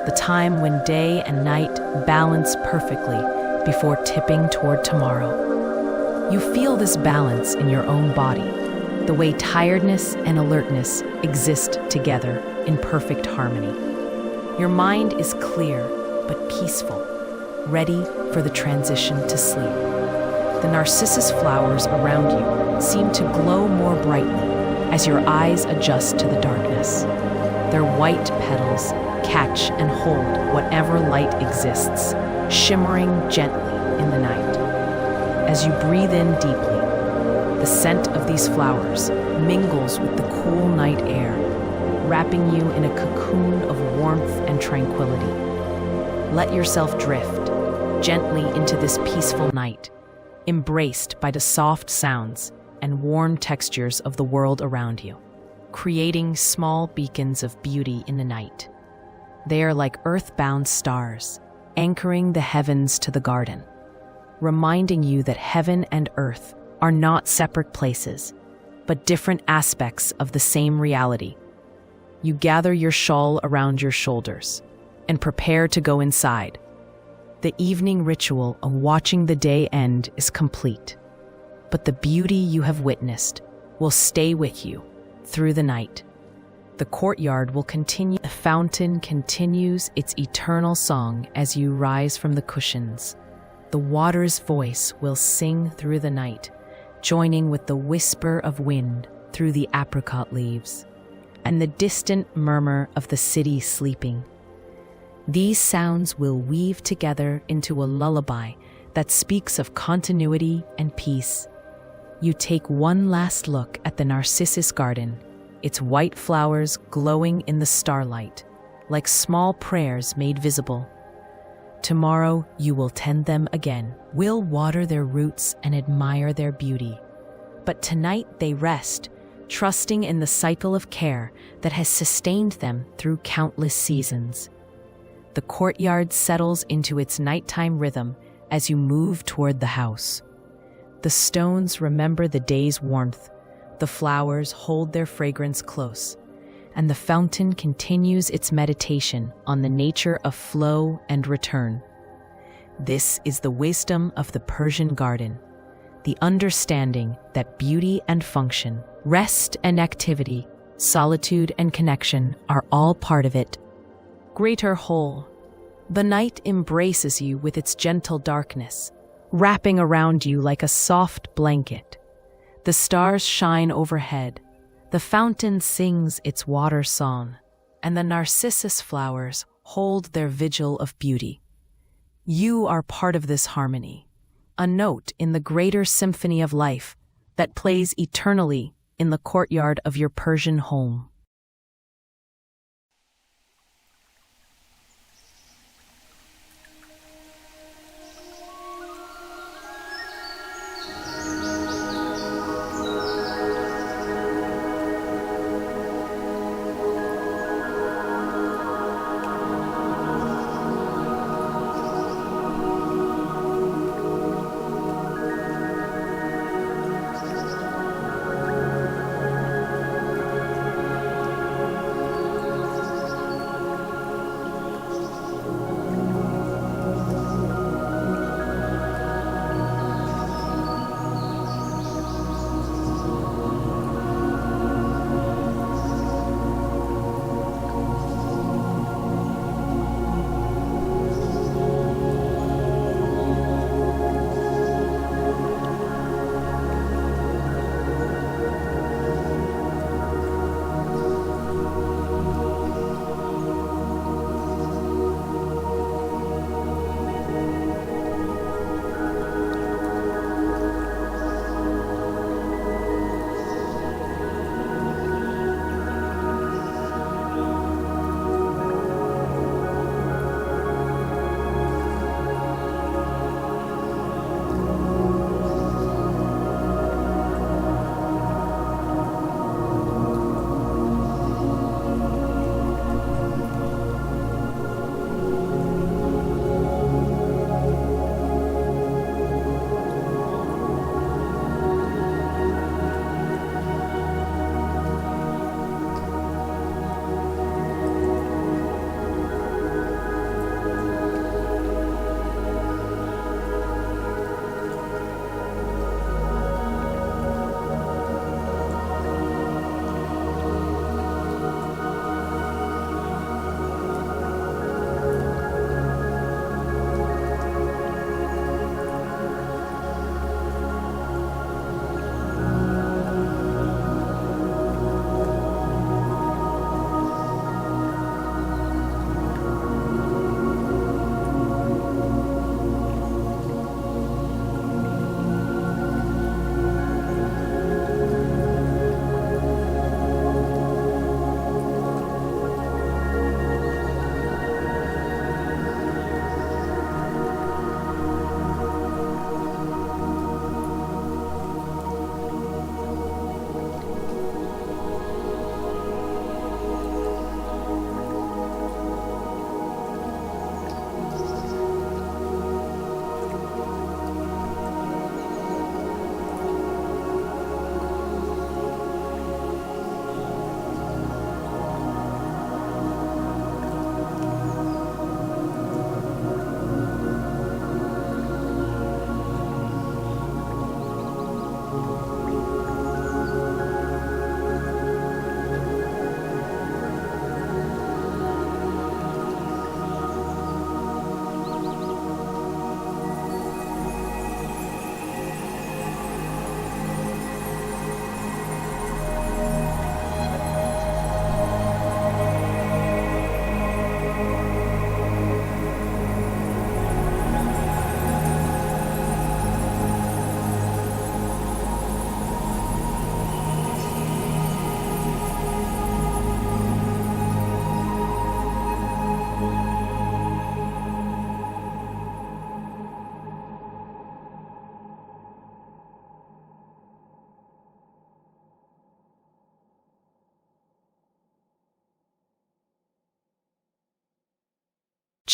the time when day and night balance perfectly before tipping toward tomorrow. You feel this balance in your own body, the way tiredness and alertness exist together in perfect harmony. Your mind is clear but peaceful, ready for the transition to sleep. The narcissus flowers around you seem to glow more brightly as your eyes adjust to the darkness. Their white petals catch and hold whatever light exists, shimmering gently in the night. As you breathe in deeply, The scent of these flowers mingles with the cool night air, wrapping you in a cocoon of warmth and tranquility. Let yourself drift gently into this peaceful night, embraced by the soft sounds and warm textures of the world around you, creating small beacons of beauty in the night. They are like earthbound stars, anchoring the heavens to the garden, reminding you that heaven and earth are not separate places, but different aspects of the same reality. You gather your shawl around your shoulders and prepare to go inside. The evening ritual of watching the day end is complete, but the beauty you have witnessed will stay with you through the night. The courtyard will continue. The fountain continues its eternal song as you rise from the cushions. The water's voice will sing through the night, joining with the whisper of wind through the apricot leaves and the distant murmur of the city sleeping. These sounds will weave together into a lullaby that speaks of continuity and peace. You take one last look at the Narcissus garden, its white flowers glowing in the starlight, like small prayers made visible. Tomorrow you will tend them again, will water their roots and admire their beauty. But tonight they rest, trusting in the cycle of care that has sustained them through countless seasons. The courtyard settles into its nighttime rhythm as you move toward the house. The stones remember the day's warmth, the flowers hold their fragrance close, and the fountain continues its meditation on the nature of flow and return. This is the wisdom of the Persian garden, the understanding that beauty and function, rest and activity, solitude and connection are all part of it. Greater whole. The night embraces you with its gentle darkness, wrapping around you like a soft blanket. The stars shine overhead, the fountain sings its water song, and the narcissus flowers hold their vigil of beauty. You are part of this harmony, a note in the greater symphony of life that plays eternally in the courtyard of your Persian home.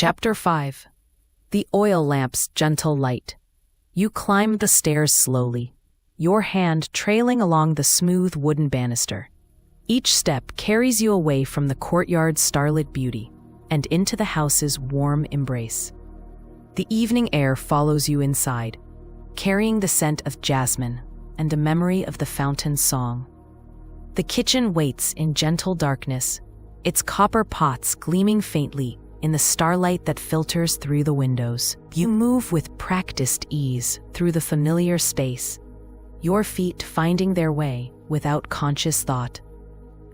Chapter 5. The Oil Lamp's Gentle Light. You climb the stairs slowly, your hand trailing along the smooth wooden banister. Each step carries you away from the courtyard's starlit beauty and into the house's warm embrace. The evening air follows you inside, carrying the scent of jasmine and a memory of the fountain's song. The kitchen waits in gentle darkness, its copper pots gleaming faintly in the starlight that filters through the windows. You move with practiced ease through the familiar space, your feet finding their way without conscious thought.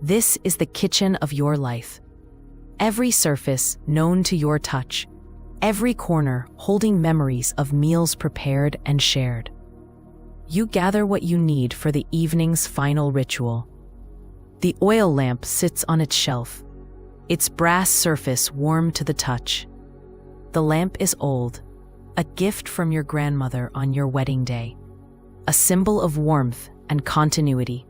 This is the kitchen of your life. Every surface known to your touch, every corner holding memories of meals prepared and shared. You gather what you need for the evening's final ritual. The oil lamp sits on its shelf, its brass surface warm to the touch. The lamp is old, a gift from your grandmother on your wedding day, a symbol of warmth and continuity.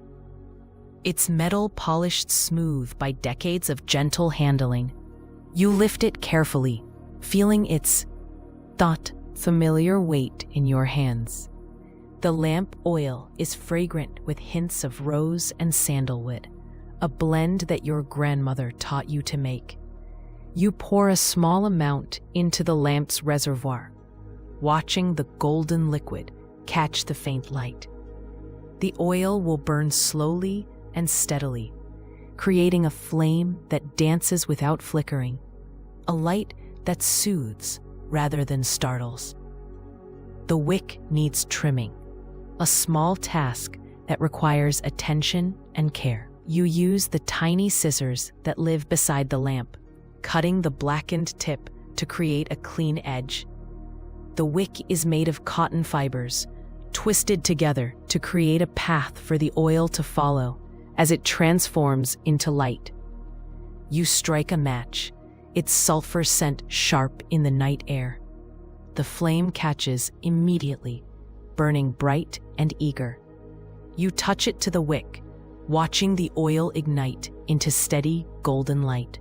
Its metal polished smooth by decades of gentle handling. You lift it carefully, feeling its familiar weight in your hands. The lamp oil is fragrant with hints of rose and sandalwood, a blend that your grandmother taught you to make. You pour a small amount into the lamp's reservoir, watching the golden liquid catch the faint light. The oil will burn slowly and steadily, creating a flame that dances without flickering, a light that soothes rather than startles. The wick needs trimming, a small task that requires attention and care. You use the tiny scissors that live beside the lamp, cutting the blackened tip to create a clean edge. The wick is made of cotton fibers, twisted together to create a path for the oil to follow as it transforms into light. You strike a match, its sulfur scent sharp in the night air. The flame catches immediately, burning bright and eager. You touch it to the wick, watching the oil ignite into steady golden light.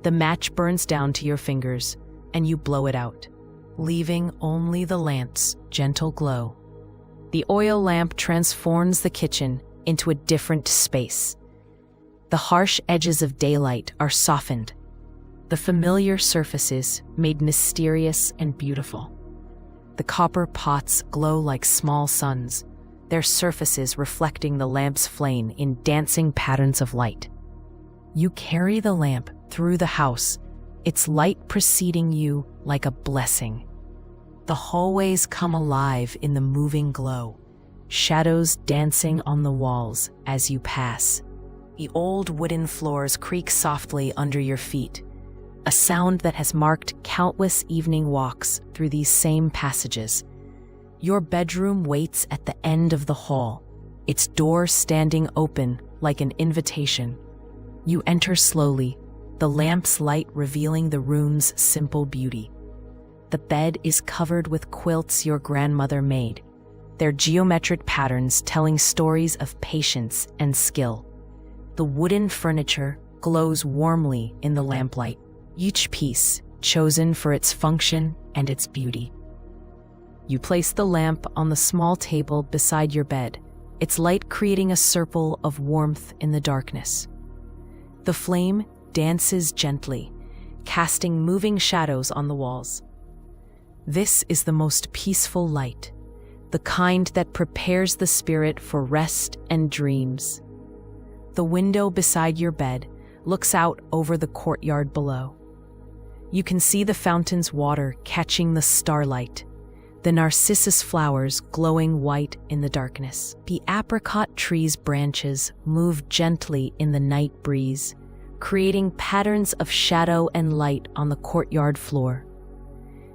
The match burns down to your fingers, and you blow it out, leaving only the lamp's gentle glow. The oil lamp transforms the kitchen into a different space. The harsh edges of daylight are softened, the familiar surfaces made mysterious and beautiful. The copper pots glow like small suns, their surfaces reflecting the lamp's flame in dancing patterns of light. You carry the lamp through the house, its light preceding you like a blessing. The hallways come alive in the moving glow, shadows dancing on the walls as you pass. The old wooden floors creak softly under your feet, a sound that has marked countless evening walks through these same passages. Your bedroom waits at the end of the hall, its door standing open like an invitation. You enter slowly, the lamp's light revealing the room's simple beauty. The bed is covered with quilts your grandmother made, their geometric patterns telling stories of patience and skill. The wooden furniture glows warmly in the lamplight, each piece chosen for its function and its beauty. You place the lamp on the small table beside your bed, its light creating a circle of warmth in the darkness. The flame dances gently, casting moving shadows on the walls. This is the most peaceful light, the kind that prepares the spirit for rest and dreams. The window beside your bed looks out over the courtyard below. You can see the fountain's water catching the starlight, the narcissus flowers glowing white in the darkness. The apricot tree's branches move gently in the night breeze, creating patterns of shadow and light on the courtyard floor.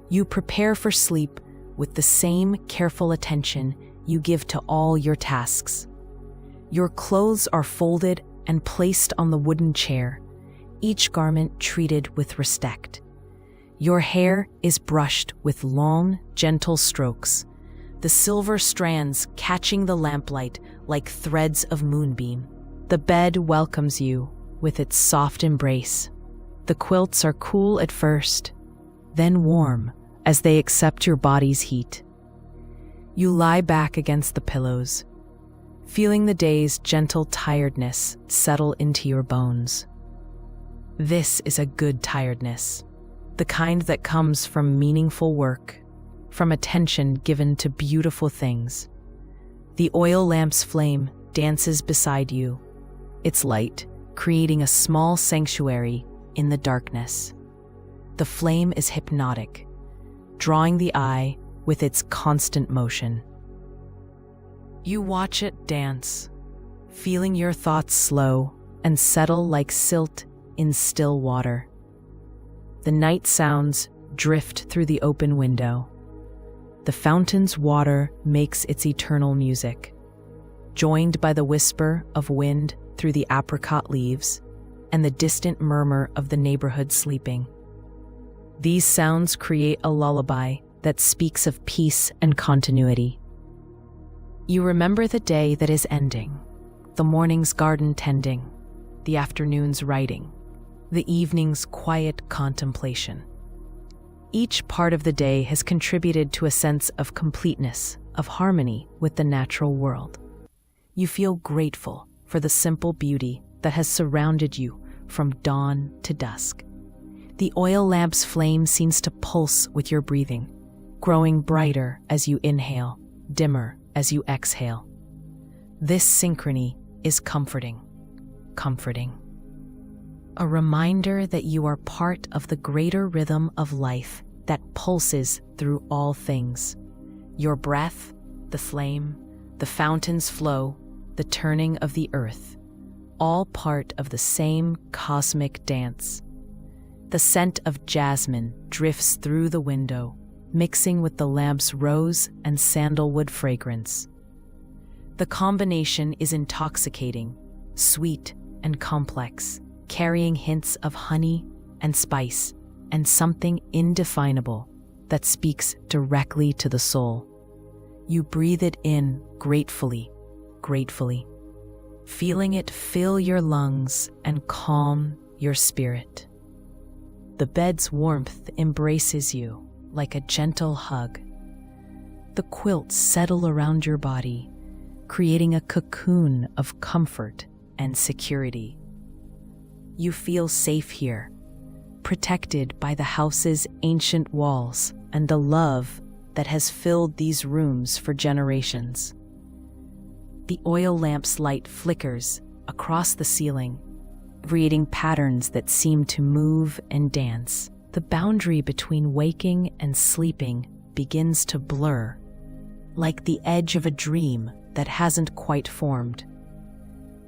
You prepare for sleep with the same careful attention you give to all your tasks. Your clothes are folded and placed on the wooden chair, each garment treated with respect. Your hair is brushed with long, gentle strokes, the silver strands catching the lamplight like threads of moonbeam. The bed welcomes you with its soft embrace. The quilts are cool at first, then warm, as they accept your body's heat. You lie back against the pillows, feeling the day's gentle tiredness settle into your bones. This is a good tiredness, the kind that comes from meaningful work, from attention given to beautiful things. The oil lamp's flame dances beside you, its light creating a small sanctuary in the darkness. The flame is hypnotic, drawing the eye with its constant motion. You watch it dance, feeling your thoughts slow and settle like silt in still water. The night sounds drift through the open window. The fountain's water makes its eternal music, joined by the whisper of wind through the apricot leaves and the distant murmur of the neighborhood sleeping. These sounds create a lullaby that speaks of peace and continuity. You remember the day that is ending, the morning's garden tending, the afternoon's writing, the evening's quiet contemplation. Each part of the day has contributed to a sense of completeness, of harmony with the natural world. You feel grateful for the simple beauty that has surrounded you from dawn to dusk. The oil lamp's flame seems to pulse with your breathing, growing brighter as you inhale, dimmer as you exhale. This synchrony is comforting. A reminder that you are part of the greater rhythm of life that pulses through all things. Your breath, the flame, the fountain's flow, the turning of the earth, all part of the same cosmic dance. The scent of jasmine drifts through the window, mixing with the lamp's rose and sandalwood fragrance. The combination is intoxicating, sweet and complex, carrying hints of honey and spice and something indefinable that speaks directly to the soul. You breathe it in gratefully, feeling it fill your lungs and calm your spirit. The bed's warmth embraces you like a gentle hug. The quilts settle around your body, creating a cocoon of comfort and security. You feel safe here, protected by the house's ancient walls and the love that has filled these rooms for generations. The oil lamp's light flickers across the ceiling, creating patterns that seem to move and dance. The boundary between waking and sleeping begins to blur, like the edge of a dream that hasn't quite formed.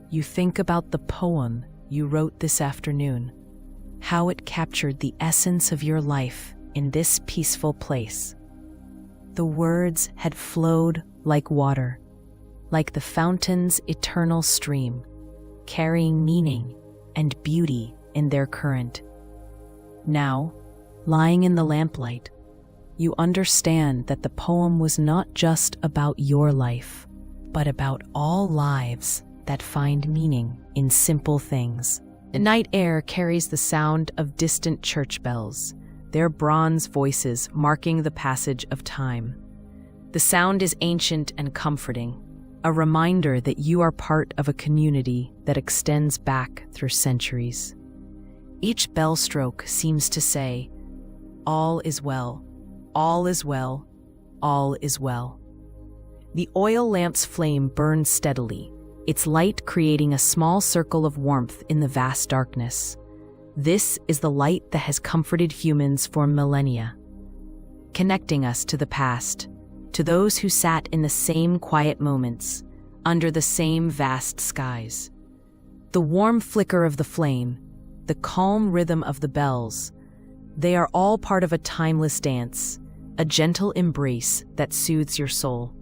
You think about the poem you wrote this afternoon, how it captured the essence of your life in this peaceful place. The words had flowed like water, like the fountain's eternal stream, carrying meaning and beauty in their current. Now, lying in the lamplight, you understand that the poem was not just about your life, but about all lives that find meaning in simple things. The night air carries the sound of distant church bells, their bronze voices marking the passage of time. The sound is ancient and comforting, a reminder that you are part of a community that extends back through centuries. Each bell stroke seems to say, "All is well, all is well, all is well." The oil lamp's flame burns steadily, its light creating a small circle of warmth in the vast darkness. This is the light that has comforted humans for millennia, connecting us to the past, to those who sat in the same quiet moments, under the same vast skies. The warm flicker of the flame, the calm rhythm of the bells, they are all part of a timeless dance, a gentle embrace that soothes your soul.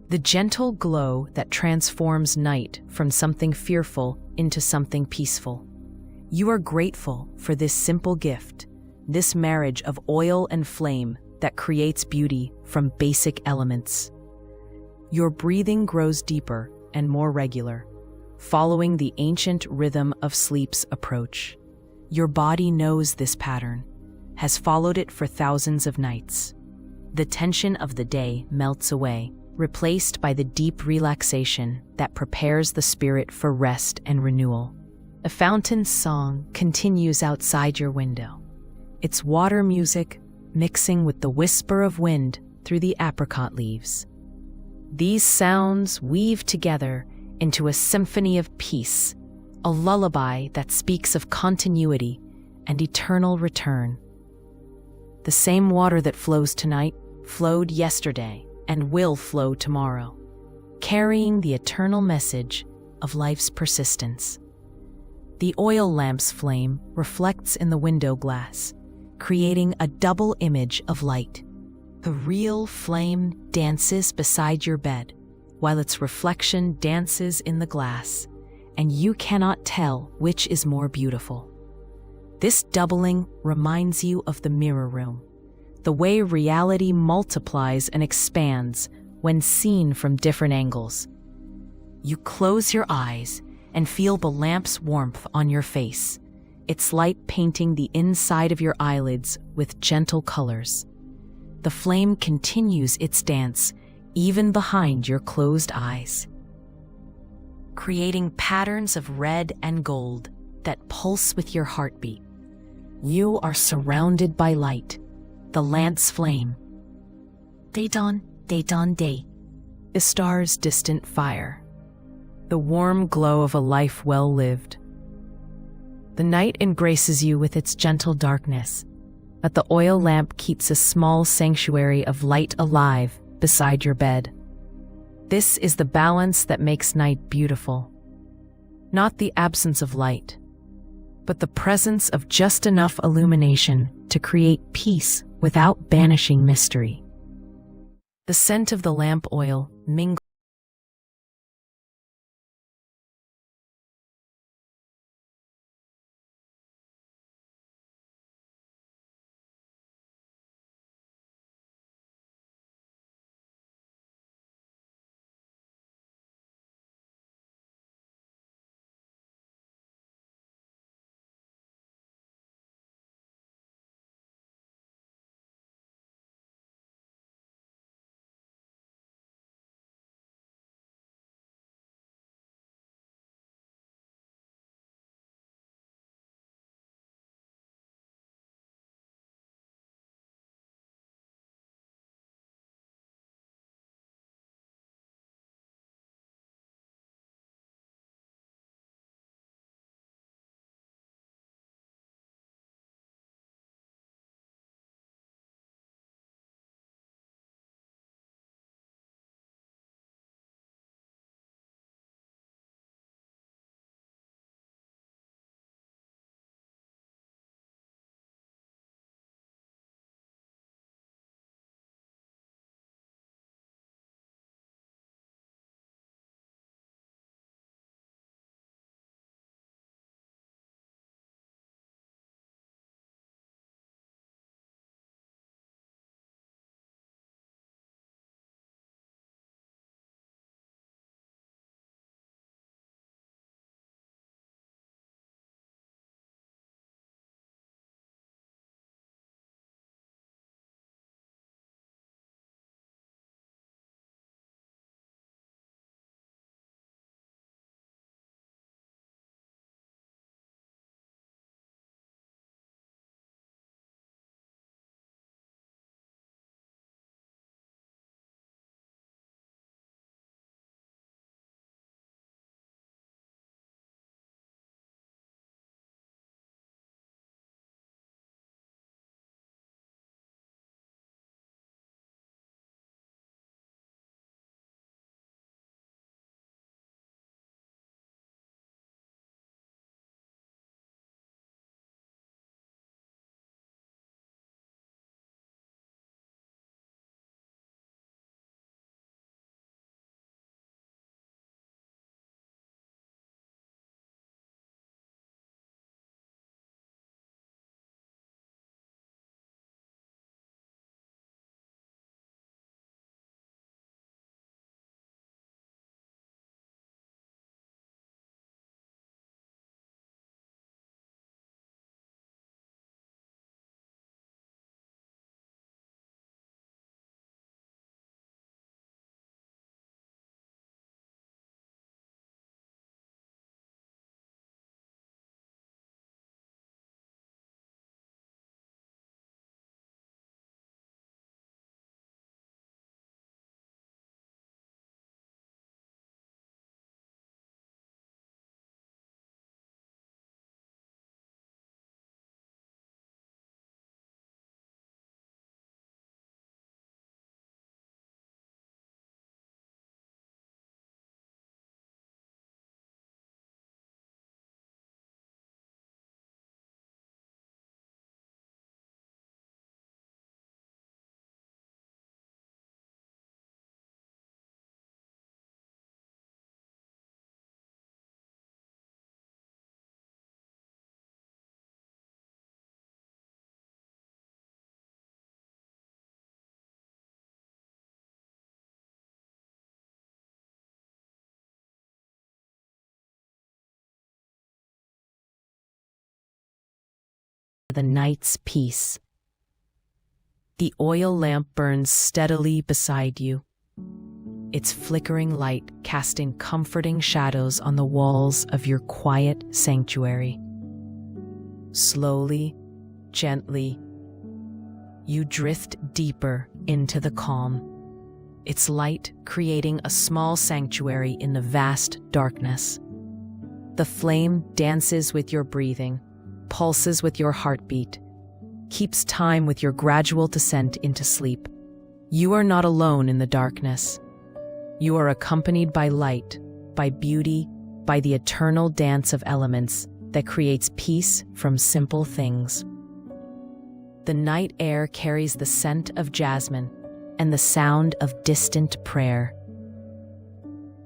The gentle glow that transforms night from something fearful into something peaceful. You are grateful for this simple gift, this marriage of oil and flame that creates beauty from basic elements. Your breathing grows deeper and more regular, following the ancient rhythm of sleep's approach. Your body knows this pattern, has followed it for thousands of nights. The tension of the day melts away, replaced by the deep relaxation that prepares the spirit for rest and renewal. A fountain's song continues outside your window, its water music mixing with the whisper of wind through the apricot leaves. These sounds weave together into a symphony of peace, a lullaby that speaks of continuity and eternal return. The same water that flows tonight flowed yesterday and will flow tomorrow, carrying the eternal message of life's persistence. The oil lamp's flame reflects in the window glass, creating a double image of light. The real flame dances beside your bed, while its reflection dances in the glass, and you cannot tell which is more beautiful. This doubling reminds you of the mirror room, the way reality multiplies and expands when seen from different angles. You close your eyes and feel the lamp's warmth on your face, its light painting the inside of your eyelids with gentle colors. The flame continues its dance even behind your closed eyes, creating patterns of red and gold that pulse with your heartbeat. You are surrounded by light, the lamp's flame. Day dawn, day. The star's distant fire, the warm glow of a life well lived. The night embraces you with its gentle darkness, but the oil lamp keeps a small sanctuary of light alive beside your bed. This is the balance that makes night beautiful. Not the absence of light, but the presence of just enough illumination to create peace without banishing mystery. The scent of the lamp oil mingles the night's peace. The oil lamp burns steadily beside you, its flickering light casting comforting shadows on the walls of your quiet sanctuary. Slowly, gently, you drift deeper into the calm, its light creating a small sanctuary in the vast darkness. The flame dances with your breathing, pulses with your heartbeat, keeps time with your gradual descent into sleep. You are not alone in the darkness. You are accompanied by light, by beauty, by the eternal dance of elements that creates peace from simple things. The night air carries the scent of jasmine and the sound of distant prayer.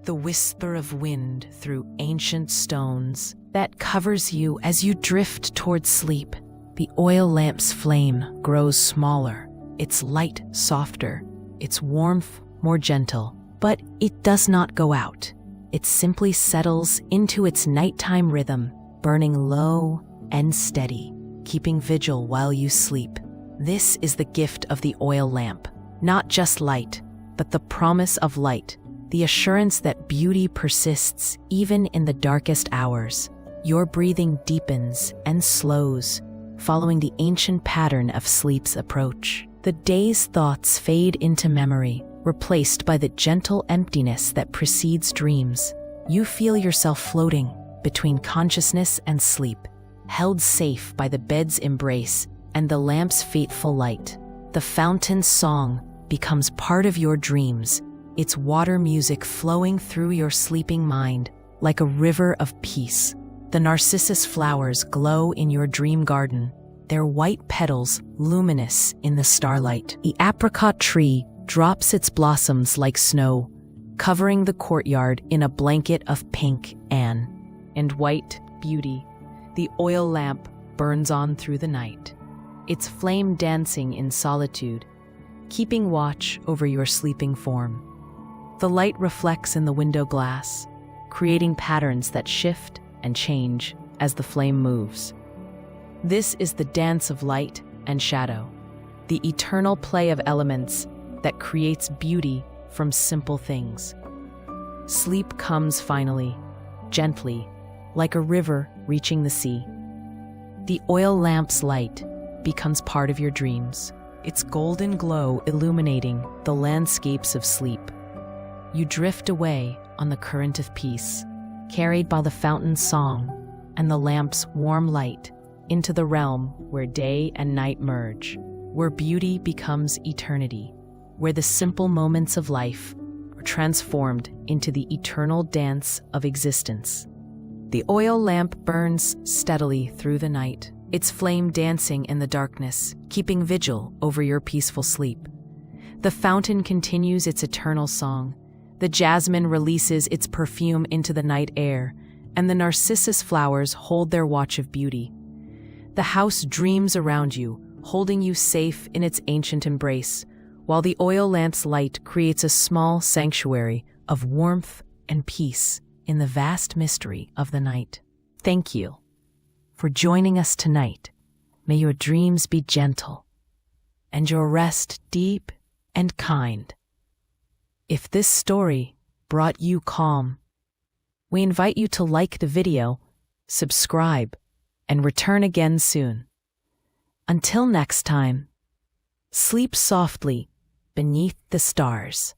The whisper of wind through ancient stones that covers you as you drift towards sleep. The oil lamp's flame grows smaller, its light softer, its warmth more gentle, but it does not go out. It simply settles into its nighttime rhythm, burning low and steady, keeping vigil while you sleep. This is the gift of the oil lamp, not just light, but the promise of light, the assurance that beauty persists even in the darkest hours. Your breathing deepens and slows, following the ancient pattern of sleep's approach. The day's thoughts fade into memory, replaced by the gentle emptiness that precedes dreams. You feel yourself floating between consciousness and sleep, held safe by the bed's embrace and the lamp's fateful light. The fountain's song becomes part of your dreams, its water music flowing through your sleeping mind like a river of peace. The narcissus flowers glow in your dream garden, their white petals luminous in the starlight. The apricot tree drops its blossoms like snow, covering the courtyard in a blanket of pink and white beauty. The oil lamp burns on through the night, its flame dancing in solitude, keeping watch over your sleeping form. The light reflects in the window glass, creating patterns that shift and change as the flame moves. This is the dance of light and shadow, the eternal play of elements that creates beauty from simple things. Sleep comes finally, gently, like a river reaching the sea. The oil lamp's light becomes part of your dreams, its golden glow illuminating the landscapes of sleep. You drift away on the current of peace, carried by the fountain's song and the lamp's warm light into the realm where day and night merge, where beauty becomes eternity, where the simple moments of life are transformed into the eternal dance of existence. The oil lamp burns steadily through the night, its flame dancing in the darkness, keeping vigil over your peaceful sleep. The fountain continues its eternal song. The jasmine releases its perfume into the night air, and the narcissus flowers hold their watch of beauty. The house dreams around you, holding you safe in its ancient embrace, while the oil lamp's light creates a small sanctuary of warmth and peace in the vast mystery of the night. Thank you for joining us tonight. May your dreams be gentle and your rest deep and kind. If this story brought you calm, we invite you to like the video, subscribe, and return again soon. Until next time, sleep softly beneath the stars.